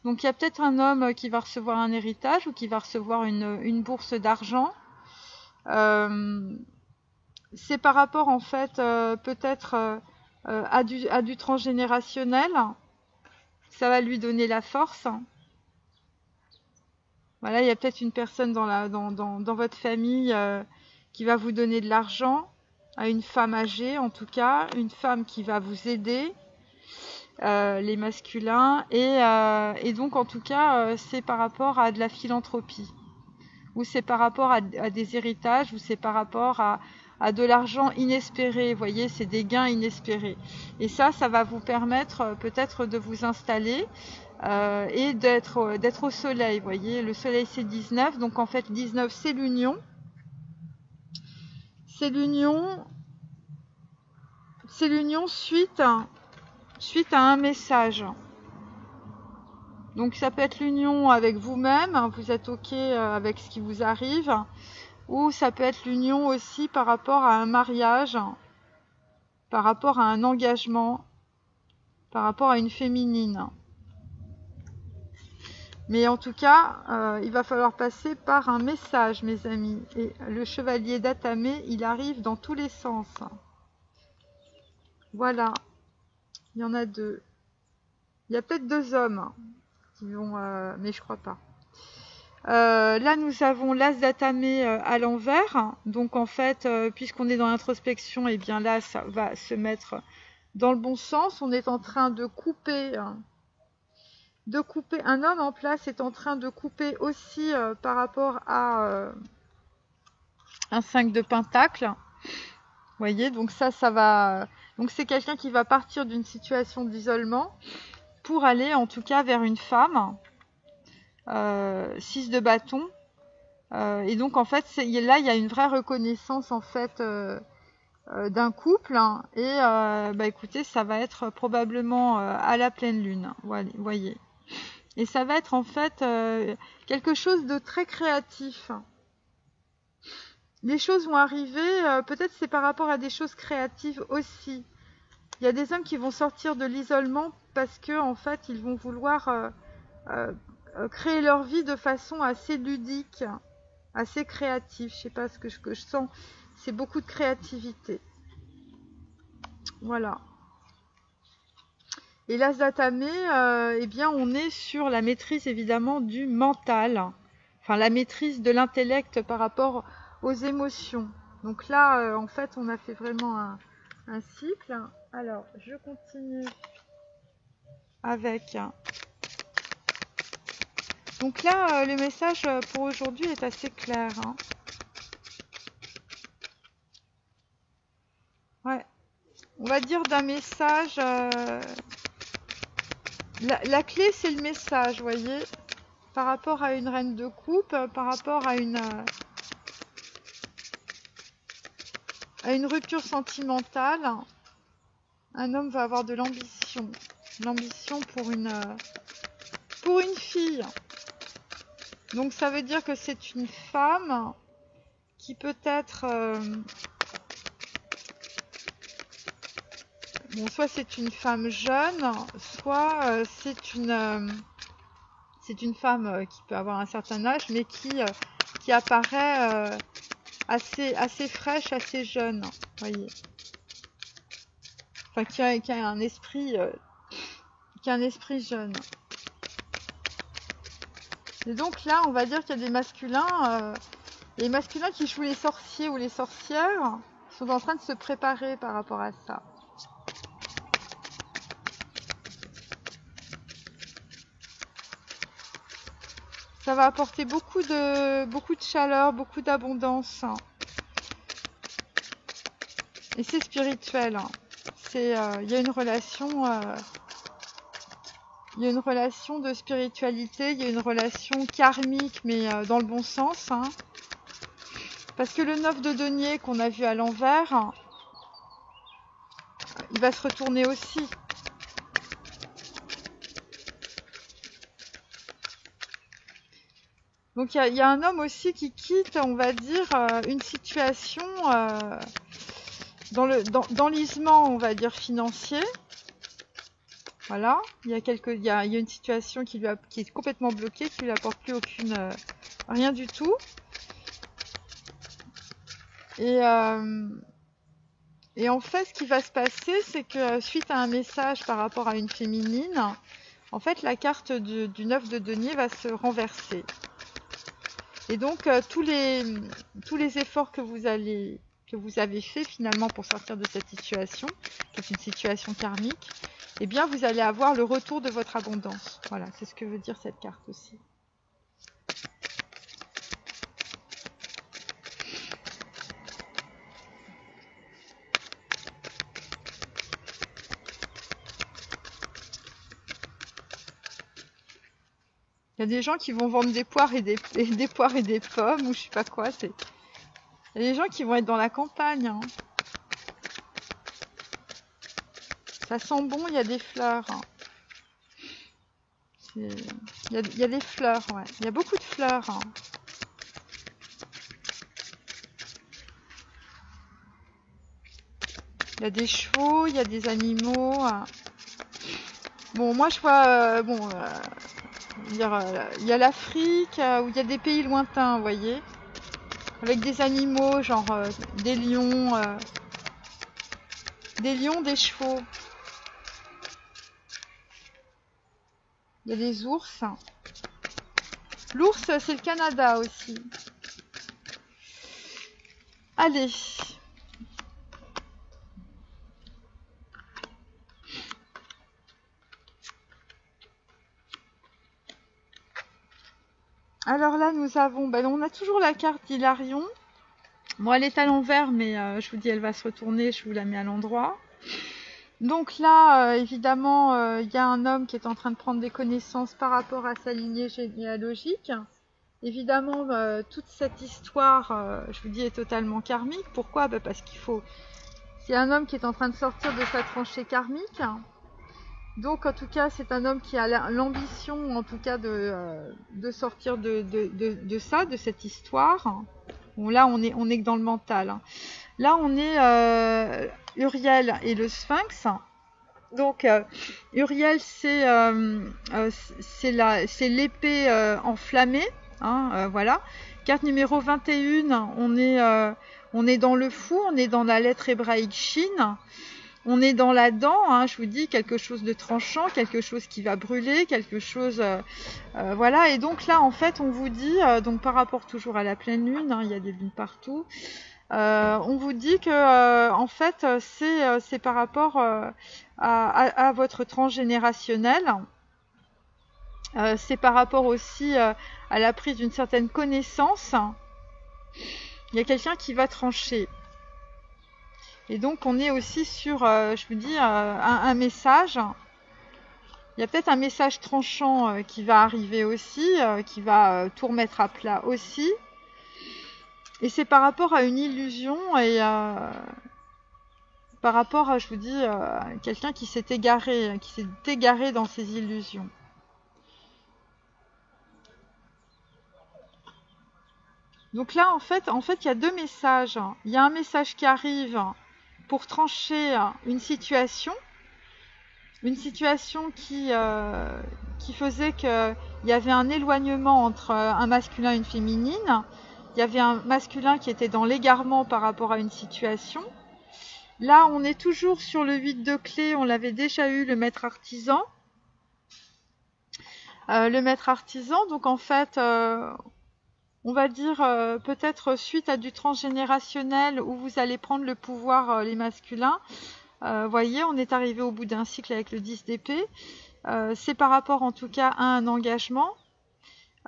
Donc il y a peut-être un homme qui va recevoir un héritage ou qui va recevoir une bourse d'argent. C'est par rapport en fait peut-être à du transgénérationnel. Ça va lui donner la force. Voilà, il y a peut-être une personne dans votre famille qui va vous donner de l'argent. À une femme âgée, en tout cas, une femme qui va vous aider, les masculins, et donc en tout cas, c'est par rapport à de la philanthropie, ou c'est par rapport à des héritages, ou c'est par rapport à de l'argent inespéré, vous voyez, c'est des gains inespérés. Et ça va vous permettre peut-être de vous installer et d'être au soleil, vous voyez, le soleil c'est 19, donc en fait 19 c'est l'union. C'est l'union suite à un message. Donc ça peut être l'union avec vous-même, hein, vous êtes OK avec ce qui vous arrive, ou ça peut être l'union aussi par rapport à un mariage, par rapport à un engagement. par rapport à une féminine. Mais en tout cas, il va falloir passer par un message, mes amis. Et le chevalier d'Atamé, il arrive dans tous les sens. Voilà. Il y en a deux. Il y a peut-être deux hommes qui vont... mais je crois pas. Là, nous avons l'as d'Atamé à l'envers. Donc, en fait, puisqu'on est dans l'introspection, et bien là, ça va se mettre dans le bon sens. On est en train de couper... un homme en place est en train de couper aussi par rapport à un 5 de pentacle. Vous voyez, donc ça va... Donc c'est quelqu'un qui va partir d'une situation d'isolement pour aller en tout cas vers une femme. 6 de bâton. Et donc en fait, là il y a une vraie reconnaissance en fait d'un couple. Hein, et bah écoutez, ça va être probablement à la pleine lune. Voilà, vous voyez. Et ça va être en fait quelque chose de très créatif. Les choses vont arriver, peut-être c'est par rapport à des choses créatives aussi. Il y a des hommes qui vont sortir de l'isolement parce que en fait ils vont vouloir créer leur vie de façon assez ludique, assez créative. Je sais pas ce que je sens, c'est beaucoup de créativité. Voilà. Et l'as d'Atamé, eh bien, on est sur la maîtrise évidemment du mental, enfin la maîtrise de l'intellect par rapport aux émotions. Donc là, en fait, on a fait vraiment un cycle. Alors, je continue avec. Donc là, le message pour aujourd'hui est assez clair. Hein. Ouais. On va dire d'un message. La clé, c'est le message, vous voyez, par rapport à une reine de coupe, par rapport à une rupture sentimentale. Un homme va avoir de l'ambition. L'ambition pour une fille. Donc ça veut dire que c'est une femme qui peut être... bon, soit c'est une femme jeune, soit c'est une femme qui peut avoir un certain âge, mais qui apparaît assez fraîche, assez jeune, voyez. Enfin, qui a un esprit jeune. Et donc là, on va dire qu'il y a des masculins, les masculins qui jouent les sorciers ou les sorcières, sont en train de se préparer par rapport à ça. Ça va apporter beaucoup de chaleur, beaucoup d'abondance. Et c'est spirituel. Il y a une relation... il y a une relation de spiritualité, il y a une relation karmique, mais dans le bon sens. Hein. Parce que le 9 de denier qu'on a vu à l'envers, il va se retourner aussi. Donc il y a un homme aussi qui quitte, on va dire, une situation dans l'isement, on va dire, financier. Voilà, il y a une situation qui est complètement bloquée, qui lui apporte plus rien du tout. Et en fait, ce qui va se passer, c'est que suite à un message par rapport à une féminine, en fait, la carte du 9 de denier va se renverser. Et donc, tous les efforts que vous avez fait finalement pour sortir de cette situation, qui est une situation karmique, eh bien, vous allez avoir le retour de votre abondance. Voilà, c'est ce que veut dire cette carte aussi. Il y a des gens qui vont vendre des poires et des poires et des pommes, ou je sais pas quoi. Il y a des gens qui vont être dans la campagne. Hein. Ça sent bon, il y a des fleurs. Hein. Il y a des fleurs, ouais. Il y a beaucoup de fleurs. Hein. Il y a des chevaux, il y a des animaux. Hein. Bon, moi je vois, il y a l'Afrique, où il y a des pays lointains, vous voyez, avec des animaux, genre des lions, des chevaux. Il y a des ours. L'ours, c'est le Canada aussi. Allez. Alors là, nous avons, on a toujours la carte d'Hilarion. Bon, elle est à l'envers, mais je vous dis, elle va se retourner, je vous la mets à l'endroit. Donc là, évidemment, il y a un homme qui est en train de prendre des connaissances par rapport à sa lignée généalogique. Évidemment, toute cette histoire, je vous dis, est totalement karmique. Pourquoi? Parce qu'il faut... C'est un homme qui est en train de sortir de sa tranchée karmique. Donc, en tout cas, c'est un homme qui a l'ambition, en tout cas, de sortir de ça, de cette histoire. Bon, là, on est que dans le mental. Là, on est Uriel et le Sphinx. Donc, Uriel, c'est l'épée enflammée. Voilà. Carte numéro 21, on est dans le fou, on est dans la lettre hébraïque Shin. On est dans la dent, je vous dis, quelque chose de tranchant, quelque chose qui va brûler, quelque chose... voilà, et donc là, en fait, on vous dit, donc par rapport toujours à la pleine lune, il y a des lunes partout, on vous dit que, en fait, c'est par rapport à votre transgénérationnel, c'est par rapport aussi à la prise d'une certaine connaissance. Il y a quelqu'un qui va trancher. Et donc on est aussi sur, je vous dis, un message. Il y a peut-être un message tranchant qui va arriver aussi, qui va tout remettre à plat aussi. Et c'est par rapport à une illusion et par rapport à, je vous dis, quelqu'un qui s'est égaré dans ses illusions. Donc là, en fait, il y a deux messages. Il y a un message qui arrive pour trancher une situation qui faisait qu'il y avait un éloignement entre un masculin et une féminine. Il y avait un masculin qui était dans l'égarement par rapport à une situation. Là, on est toujours sur le 8 de clé, on l'avait déjà eu, le maître artisan. Donc en fait, on va dire peut-être suite à du transgénérationnel où vous allez prendre le pouvoir, les masculins. Voyez, on est arrivé au bout d'un cycle avec le 10 d'épée. C'est par rapport en tout cas à un engagement.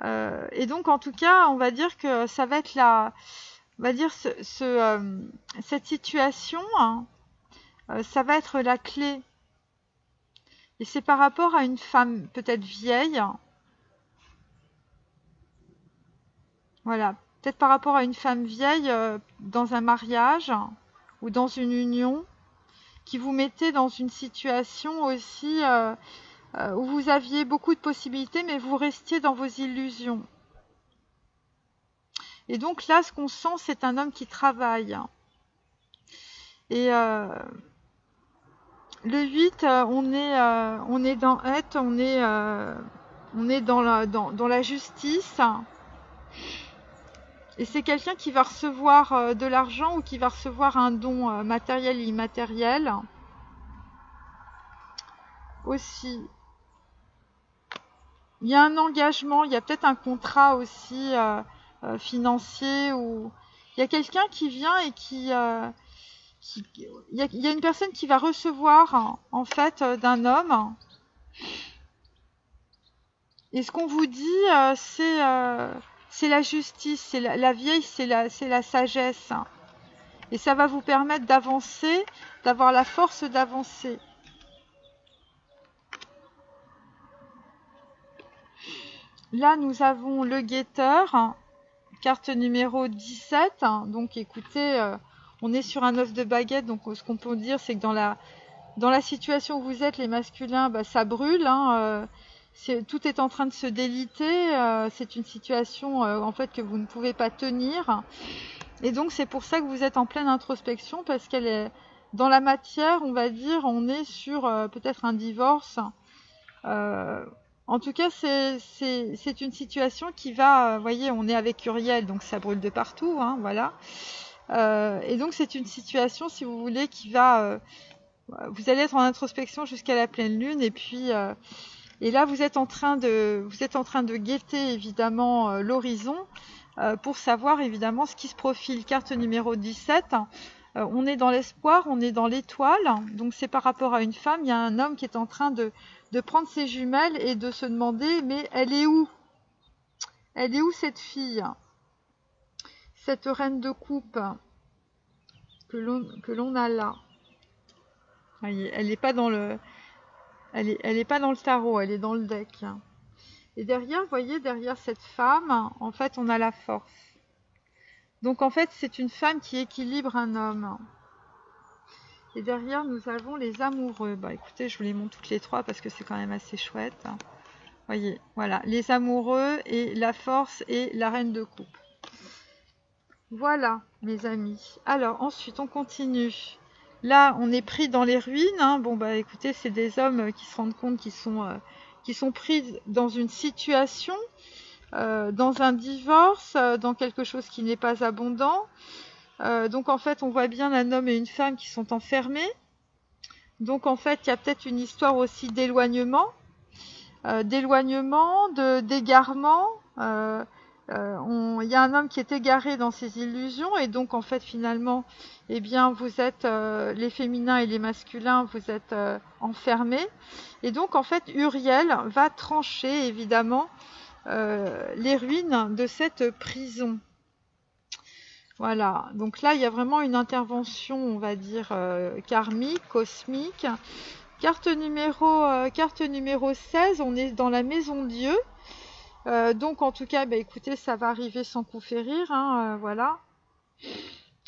Et donc en tout cas, on va dire que ça va être cette situation, ça va être la clé. Et c'est par rapport à une femme peut-être vieille. Voilà, peut-être par rapport à une femme vieille dans un mariage ou dans une union qui vous mettait dans une situation aussi où vous aviez beaucoup de possibilités mais vous restiez dans vos illusions. Et donc là, ce qu'on sent, c'est un homme qui travaille. Et le 8, on est dans être, on est dans la justice. Et c'est quelqu'un qui va recevoir de l'argent ou qui va recevoir un don matériel et immatériel. Aussi, il y a un engagement, il y a peut-être un contrat aussi financier ou il y a quelqu'un qui vient et il y a une personne qui va recevoir en fait d'un homme. Et ce qu'on vous dit, c'est la justice, c'est la vieille, c'est la sagesse. Et ça va vous permettre d'avancer, d'avoir la force d'avancer. Là, nous avons le guetteur, carte numéro 17. Donc, écoutez, on est sur un œuf de baguette. Donc, ce qu'on peut dire, c'est que dans la situation où vous êtes, les masculins, ça brûle. Tout est en train de se déliter. C'est une situation, en fait, que vous ne pouvez pas tenir. Et donc, c'est pour ça que vous êtes en pleine introspection, parce qu'elle est dans la matière, on va dire, on est sur peut-être un divorce. En tout cas, c'est une situation qui va, vous voyez, on est avec Uriel, donc ça brûle de partout, hein, voilà. Et donc c'est une situation, si vous voulez, qui va, vous allez être en introspection jusqu'à la pleine lune, et puis, et là vous êtes en train de guetter évidemment l'horizon pour savoir évidemment ce qui se profile. Carte numéro 17. On est dans l'espoir, on est dans l'étoile, donc c'est par rapport à une femme. Il y a un homme qui est en train de prendre ses jumelles et de se demander, mais elle est où? Elle est où cette fille? Cette reine de coupe que l'on a là. Voyez, elle n'est pas dans le, elle est pas dans le tarot, elle est dans le deck. Et derrière, vous voyez, derrière cette femme, en fait, on a la force. Donc en fait, c'est une femme qui équilibre un homme. Et derrière, nous avons les amoureux. Bah écoutez, je vous les montre toutes les trois parce que c'est quand même assez chouette. Voyez, voilà, les amoureux et la force et la reine de coupe. Voilà, mes amis. Alors ensuite, on continue. Là, on est pris dans les ruines. Hein. Bon bah écoutez, c'est des hommes qui se rendent compte qu'ils sont pris dans une situation, dans un divorce, dans quelque chose qui n'est pas abondant. Donc en fait, on voit bien un homme et une femme qui sont enfermés. Donc en fait, il y a peut-être une histoire aussi d'éloignement, d'égarement. Il y a un homme qui est égaré dans ses illusions et donc en fait finalement, eh bien vous êtes les féminins et les masculins, vous êtes enfermés. Et donc en fait, Uriel va trancher évidemment les ruines de cette prison. Voilà, donc là il y a vraiment une intervention, on va dire, karmique, cosmique. Carte numéro 16, on est dans la maison Dieu. Donc en tout cas, bah, écoutez, ça va arriver sans coup férir, hein, voilà.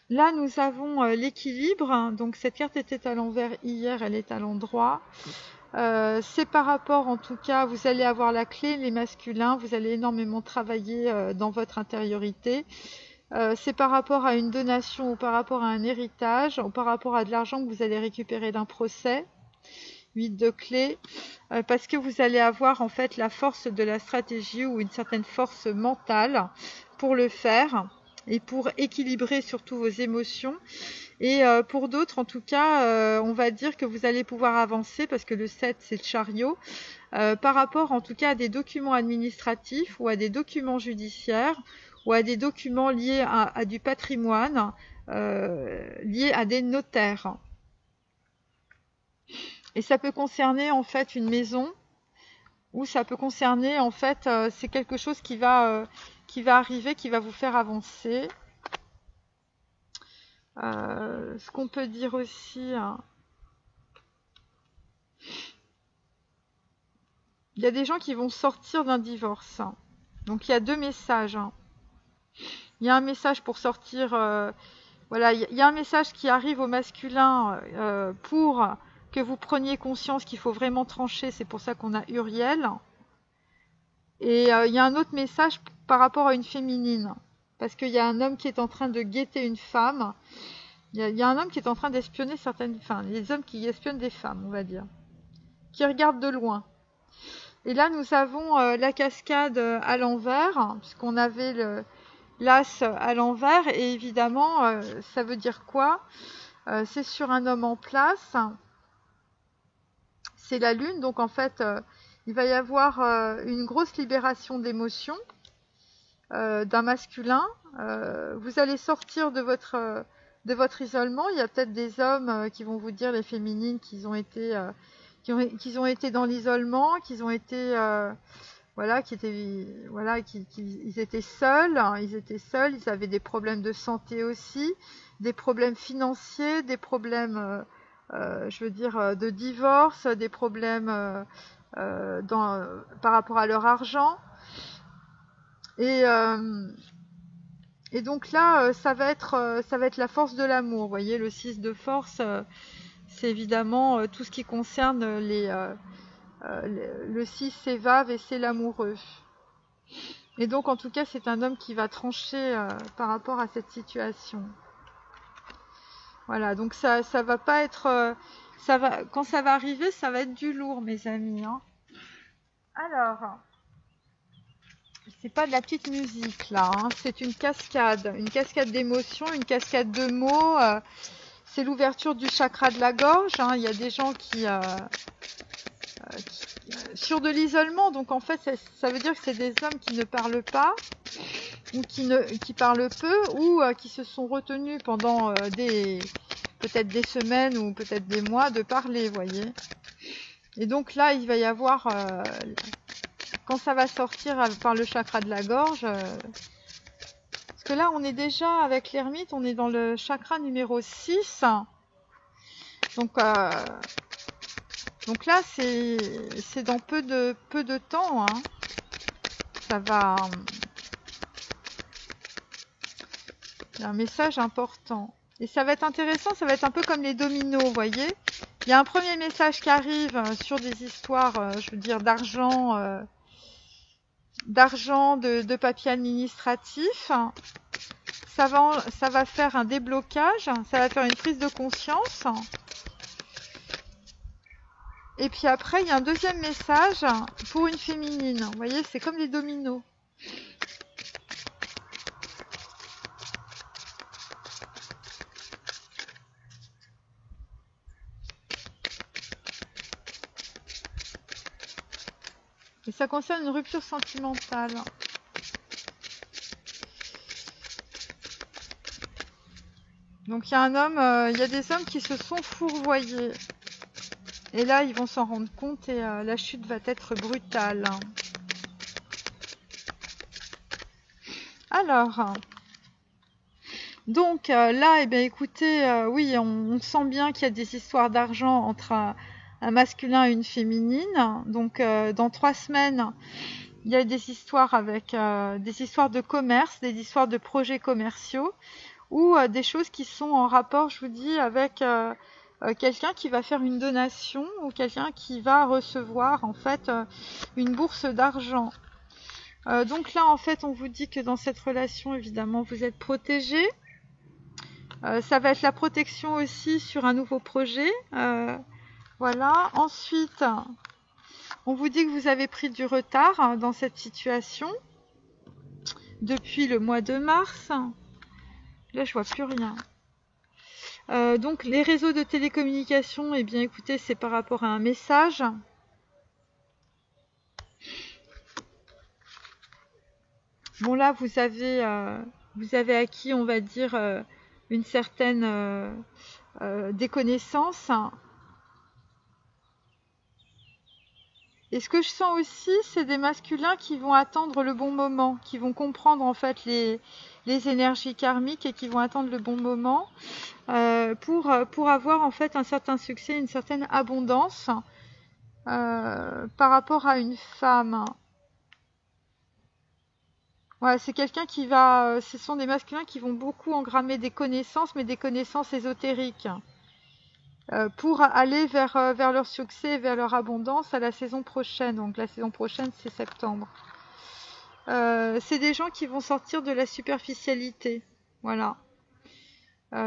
Là nous avons l'équilibre, donc cette carte était à l'envers hier, elle est à l'endroit. C'est par rapport, en tout cas, vous allez avoir la clé, les masculins, vous allez énormément travailler dans votre intériorité. C'est par rapport à une donation ou par rapport à un héritage ou par rapport à de l'argent que vous allez récupérer d'un procès. 8 de clés, parce que vous allez avoir en fait la force de la stratégie ou une certaine force mentale pour le faire et pour équilibrer surtout vos émotions. Et pour d'autres, en tout cas, on va dire que vous allez pouvoir avancer parce que le 7, c'est le chariot, par rapport en tout cas à des documents administratifs ou à des documents judiciaires ou à des documents liés à du patrimoine, liés à des notaires. Et ça peut concerner en fait une maison, ou ça peut concerner en fait, c'est quelque chose qui va arriver, qui va vous faire avancer. Ce qu'on peut dire aussi, il y a des gens qui vont sortir d'un divorce. Donc il y a deux messages. Il y a un message pour sortir, voilà, il y a un message qui arrive au masculin pour que vous preniez conscience qu'il faut vraiment trancher, c'est pour ça qu'on a Uriel. Et il y a un autre message par rapport à une féminine, parce qu'il y a un homme qui est en train de guetter une femme. Il y a un homme qui est en train d'espionner les hommes qui espionnent des femmes, on va dire, qui regardent de loin. Et là, nous avons la cascade à l'envers, puisqu'on avait l'as à l'envers, et évidemment, ça veut dire quoi? C'est sur un homme en place. C'est la lune, donc en fait, il va y avoir une grosse libération d'émotions d'un masculin. Vous allez sortir de votre isolement. Il y a peut-être des hommes qui vont vous dire, les féminines, qu'ils ont été dans l'isolement, qu'ils ont été qu'ils étaient seuls. Ils avaient des problèmes de santé aussi, des problèmes financiers, des problèmes de divorce, des problèmes par rapport à leur argent. Et donc là, ça va être la force de l'amour. Vous voyez, le 6 de force, c'est évidemment tout ce qui concerne le 6, c'est Vave et c'est l'amoureux. Et donc, en tout cas, c'est un homme qui va trancher par rapport à cette situation. Voilà, donc ça va pas être... quand ça va arriver, ça va être du lourd, mes amis. Hein. Alors, c'est pas de la petite musique là, hein, c'est une cascade d'émotions, une cascade de mots. C'est l'ouverture du chakra de la gorge. Hein. Il y a des gens sur de l'isolement, donc en fait ça veut dire que c'est des hommes qui ne parlent pas ou qui parlent peu ou qui se sont retenus pendant peut-être des semaines ou peut-être des mois de parler, voyez. Et donc là il va y avoir quand ça va sortir par le chakra de la gorge, parce que là on est déjà avec l'ermite, on est dans le chakra numéro 6. Donc là c'est dans peu de temps, hein. Ça va. Il y a un message important. Et ça va être intéressant, ça va être un peu comme les dominos, vous voyez. Il y a un premier message qui arrive sur des histoires, je veux dire, d'argent, de papier administratif. Ça va faire un déblocage, ça va faire une prise de conscience. Et puis après, il y a un deuxième message pour une féminine. Vous voyez, c'est comme les dominos. Et ça concerne une rupture sentimentale. Donc il y a il y a des hommes qui se sont fourvoyés. Et là, ils vont s'en rendre compte et la chute va être brutale. Alors, donc là, eh bien, écoutez, oui, on sent bien qu'il y a des histoires d'argent entre un masculin et une féminine. Donc dans 3 semaines, il y a des histoires avec des histoires de commerce, des histoires de projets commerciaux ou des choses qui sont en rapport, je vous dis, avec quelqu'un qui va faire une donation ou quelqu'un qui va recevoir en fait une bourse d'argent. Donc là, en fait, on vous dit que dans cette relation, évidemment, vous êtes protégé. Ça va être la protection aussi sur un nouveau projet. Voilà. Ensuite, on vous dit que vous avez pris du retard dans cette situation depuis le mois de mars. Là, je vois plus rien. Donc, les réseaux de télécommunication, eh bien, écoutez, c'est par rapport à un message. Bon, là, vous avez acquis, on va dire, une certaine des connaissances. Et ce que je sens aussi, c'est des masculins qui vont attendre le bon moment, qui vont comprendre en fait les énergies karmiques et qui vont attendre le bon moment pour avoir en fait un certain succès, une certaine abondance par rapport à une femme. Ouais, c'est quelqu'un qui va, ce sont des masculins qui vont beaucoup engrammer des connaissances, mais des connaissances ésotériques. Pour aller vers leur succès et vers leur abondance à la saison prochaine. Donc la saison prochaine, c'est septembre. C'est des gens qui vont sortir de la superficialité. Voilà.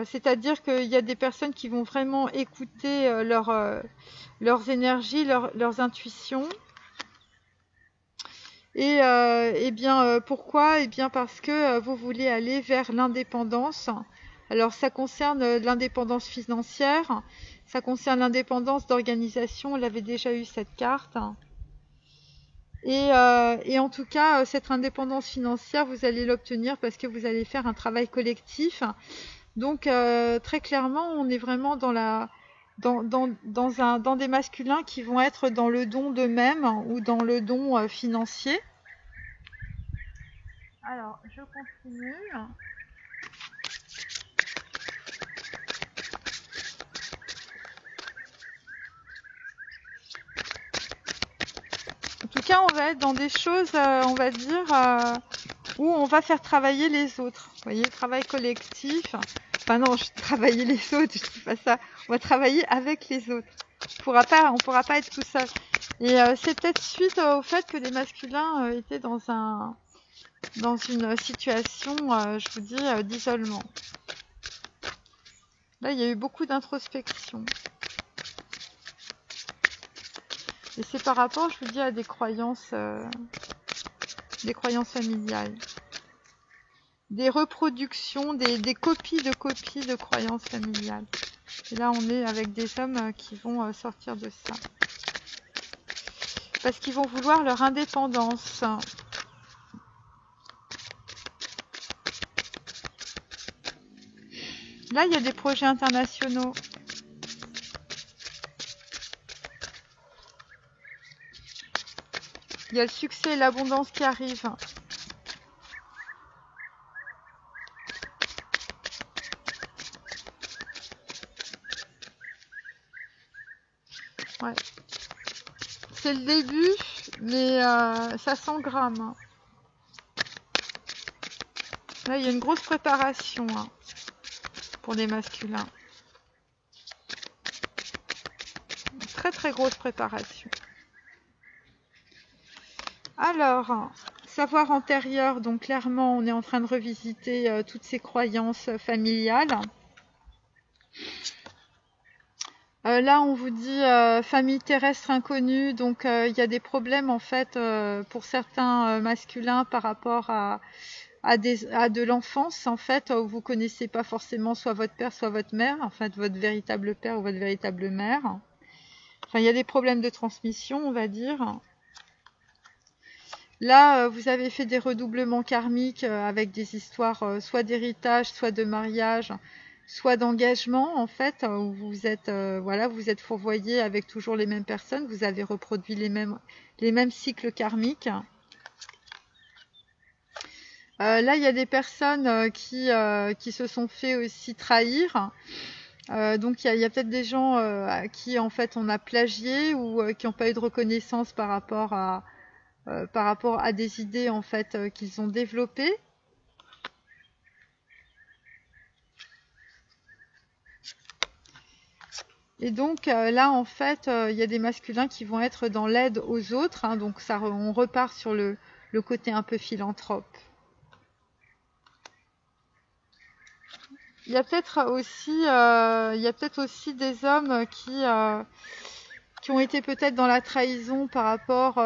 C'est-à-dire qu'il y a des personnes qui vont vraiment écouter leurs énergies, leurs intuitions. Et bien pourquoi? Eh bien parce que vous voulez aller vers l'indépendance. Alors ça concerne l'indépendance financière, ça concerne l'indépendance d'organisation, on avait déjà eu cette carte. Et en tout cas, cette indépendance financière, vous allez l'obtenir parce que vous allez faire un travail collectif. Donc très clairement, on est vraiment dans des masculins qui vont être dans le don d'eux-mêmes ou dans le don financier. Alors, je continue. En tout cas, on va être dans des choses, on va dire, où on va faire travailler les autres. Vous voyez, travail collectif. Enfin non, travailler les autres, je dis pas ça. On va travailler avec les autres. On pourra pas être tout seul. Et c'est peut-être suite au fait que les masculins étaient dans une situation, je vous dis, d'isolement. Là, il y a eu beaucoup d'introspection. Et c'est par rapport, je vous dis, à des croyances familiales. Des reproductions, des copies de croyances familiales. Et là, on est avec des hommes qui vont sortir de ça. Parce qu'ils vont vouloir leur indépendance. Là, il y a des projets internationaux. Il y a le succès et l'abondance qui arrivent. Ouais. C'est le début, mais ça s'engramme. Là, il y a une grosse préparation pour les masculins. Une très très grosse préparation. Alors, savoir antérieur, donc clairement, on est en train de revisiter toutes ces croyances familiales. Là, on vous dit famille terrestre inconnue, donc il y a des problèmes en fait pour certains masculins par rapport à de l'enfance en fait, où vous connaissez pas forcément soit votre père, soit votre mère, en fait votre véritable père ou votre véritable mère. Enfin, il y a des problèmes de transmission, on va dire. Là, vous avez fait des redoublements karmiques avec des histoires soit d'héritage, soit de mariage, soit d'engagement, en fait, où vous êtes, voilà, vous êtes fourvoyé avec toujours les mêmes personnes, vous avez reproduit les mêmes cycles karmiques. Là, il y a des personnes qui se sont fait aussi trahir. Donc, il y a peut-être des gens à qui, en fait, on a plagié ou qui n'ont pas eu de reconnaissance par rapport à des idées en fait qu'ils ont développées. Et donc là en fait il y a des masculins qui vont être dans l'aide aux autres, hein, donc ça on repart sur le côté un peu philanthrope. Il y a peut-être aussi des hommes qui ont été peut-être dans la trahison par rapport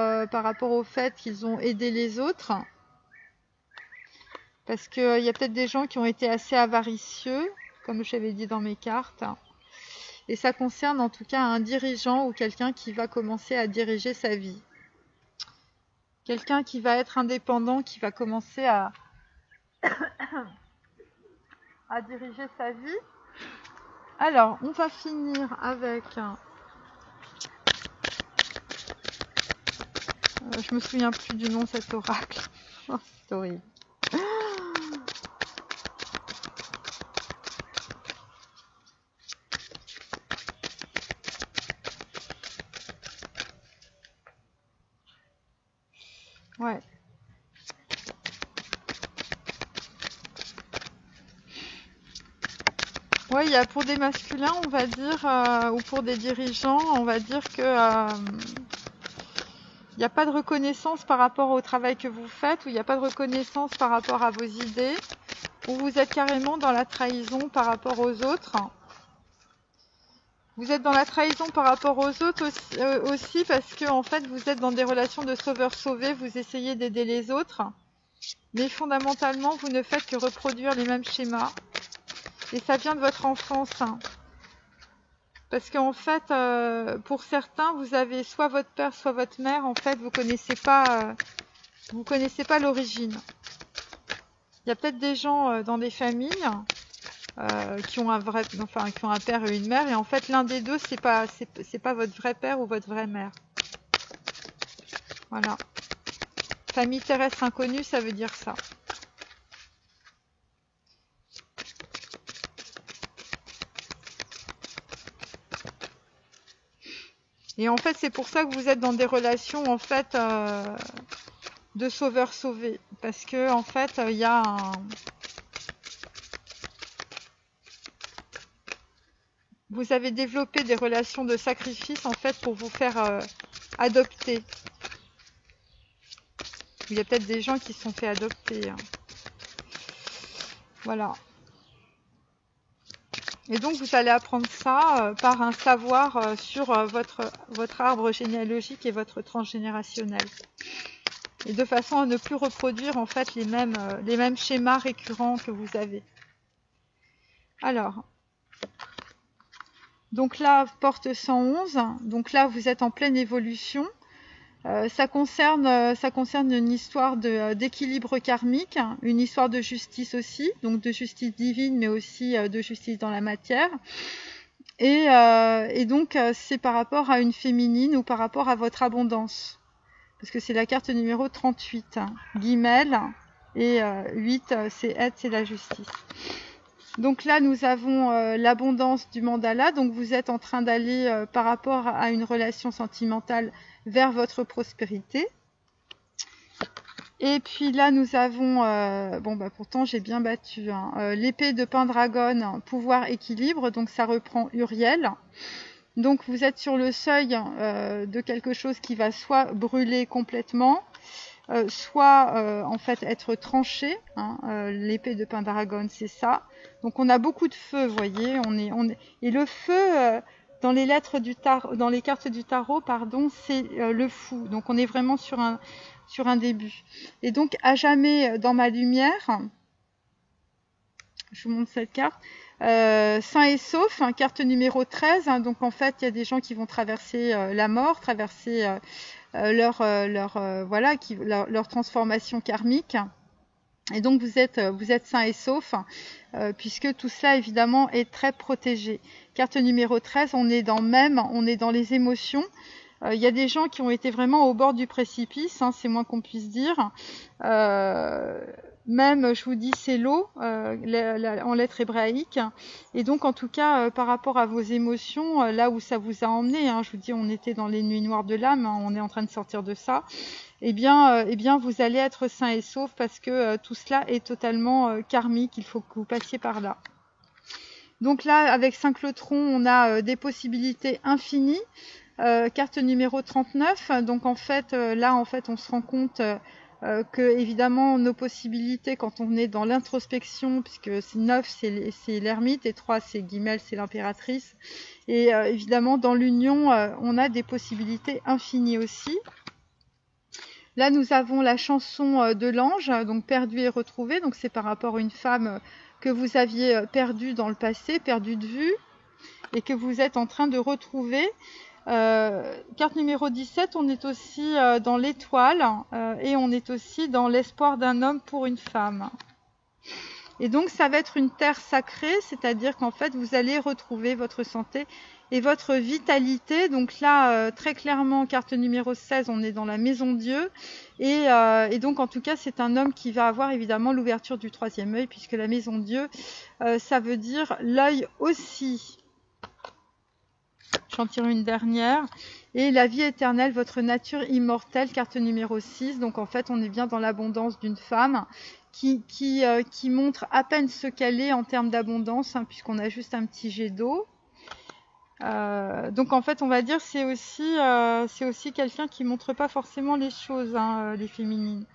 au fait qu'ils ont aidé les autres. Parce qu'il y a peut-être des gens qui ont été assez avaricieux, comme j'avais dit dans mes cartes. Et ça concerne en tout cas un dirigeant ou quelqu'un qui va commencer à diriger sa vie. Quelqu'un qui va être indépendant, qui va commencer à diriger sa vie. Alors, on va finir avec... je me souviens plus du nom de cet oracle. Oh, c'est horrible. Ouais. Ouais, il y a pour des masculins, on va dire, ou pour des dirigeants, on va dire que il n'y a pas de reconnaissance par rapport au travail que vous faites, ou il n'y a pas de reconnaissance par rapport à vos idées, ou vous êtes carrément dans la trahison par rapport aux autres. Vous êtes dans la trahison par rapport aux autres aussi parce que en fait vous êtes dans des relations de sauveur-sauvé, vous essayez d'aider les autres, mais fondamentalement vous ne faites que reproduire les mêmes schémas et ça vient de votre enfance. Parce qu'en fait, pour certains, vous avez soit votre père, soit votre mère, en fait vous connaissez pas l'origine. Il y a peut-être des gens dans des familles qui ont un père et une mère, et en fait l'un des deux c'est pas votre vrai père ou votre vraie mère. Voilà. Famille terrestre inconnue, ça veut dire ça. Et en fait c'est pour ça que vous êtes dans des relations en fait de sauveur-sauvé, parce que en fait il y a vous avez développé des relations de sacrifice en fait pour vous faire adopter. Il y a peut-être des gens qui se sont fait adopter. Voilà. Et donc vous allez apprendre ça par un savoir sur votre arbre généalogique et votre transgénérationnel. Et de façon à ne plus reproduire en fait les mêmes schémas récurrents que vous avez. Alors, donc là, porte 111, donc là vous êtes en pleine évolution. Ça concerne une histoire d'équilibre karmique, une histoire de justice aussi, donc de justice divine, mais aussi de justice dans la matière. Et donc, c'est par rapport à une féminine ou par rapport à votre abondance. Parce que c'est la carte numéro 38, Guimel, et 8, c'est aide, c'est la justice. Donc là, nous avons l'abondance du mandala. Donc vous êtes en train d'aller par rapport à une relation sentimentale vers votre prospérité. Et puis là, nous avons, pourtant j'ai bien battu, l'épée de Pendragon, pouvoir équilibre. Donc ça reprend Uriel. Donc vous êtes sur le seuil de quelque chose qui va soit brûler complètement, soit en fait être tranché. L'épée de Pendragon, c'est ça. Donc on a beaucoup de feu, vous voyez. Et le feu dans les lettres du tarot, dans les cartes du tarot, pardon, c'est le fou. Donc on est vraiment sur un début. Et donc à jamais dans ma lumière, je vous montre cette carte. Sain et sauf, carte numéro 13. Donc en fait, il y a des gens qui vont traverser la mort, traverser leur transformation karmique. Et donc vous êtes sain et sauf, puisque tout cela évidemment est très protégé. Carte numéro 13, on est dans les émotions. Il y a des gens qui ont été vraiment au bord du précipice, c'est moins qu'on puisse dire. Même, je vous dis, c'est l'eau en lettres hébraïques. Et donc, en tout cas, par rapport à vos émotions, là où ça vous a emmené, je vous dis, on était dans les nuits noires de l'âme, on est en train de sortir de ça. Eh bien, vous allez être sain et sauf parce que tout cela est totalement karmique. Il faut que vous passiez par là. Donc là, avec 5 Clotron, on a des possibilités infinies. Carte numéro 39. Donc en fait, là, on se rend compte que évidemment nos possibilités quand on est dans l'introspection, puisque 9 c'est l'ermite et 3 c'est Guimel, c'est l'impératrice, et évidemment dans l'union on a des possibilités infinies aussi. Là nous avons la chanson de l'ange, donc perdu et retrouvé, donc c'est par rapport à une femme que vous aviez perdue dans le passé, perdue de vue, et que vous êtes en train de retrouver. Carte numéro 17, on est aussi dans l'étoile et on est aussi dans l'espoir d'un homme pour une femme. Et donc ça va être une terre sacrée, c'est-à-dire qu'en fait vous allez retrouver votre santé et votre vitalité. Donc là, très clairement, carte numéro 16, on est dans la maison Dieu. Et donc en tout cas, c'est un homme qui va avoir évidemment l'ouverture du 3e œil, puisque la maison Dieu, ça veut dire l'œil aussi. J'en tire une dernière. Et la vie éternelle, votre nature immortelle, carte numéro 6. Donc en fait, on est bien dans l'abondance d'une femme qui montre à peine ce qu'elle est en termes d'abondance, puisqu'on a juste un petit jet d'eau. Donc en fait, on va dire c'est aussi quelqu'un qui montre pas forcément les choses, les féminines.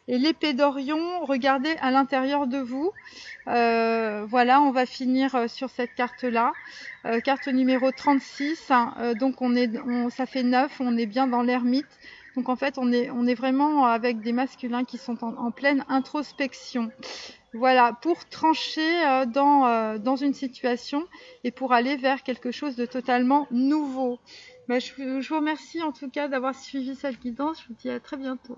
Et l'épée d'Orion, regardez à l'intérieur de vous. Voilà, on va finir sur cette carte-là. Carte numéro 36. Donc ça fait 9, on est bien dans l'ermite. Donc en fait, on est vraiment avec des masculins qui sont en pleine introspection. Voilà, pour trancher dans une situation et pour aller vers quelque chose de totalement nouveau. Je vous remercie en tout cas d'avoir suivi cette guidance. Je vous dis à très bientôt.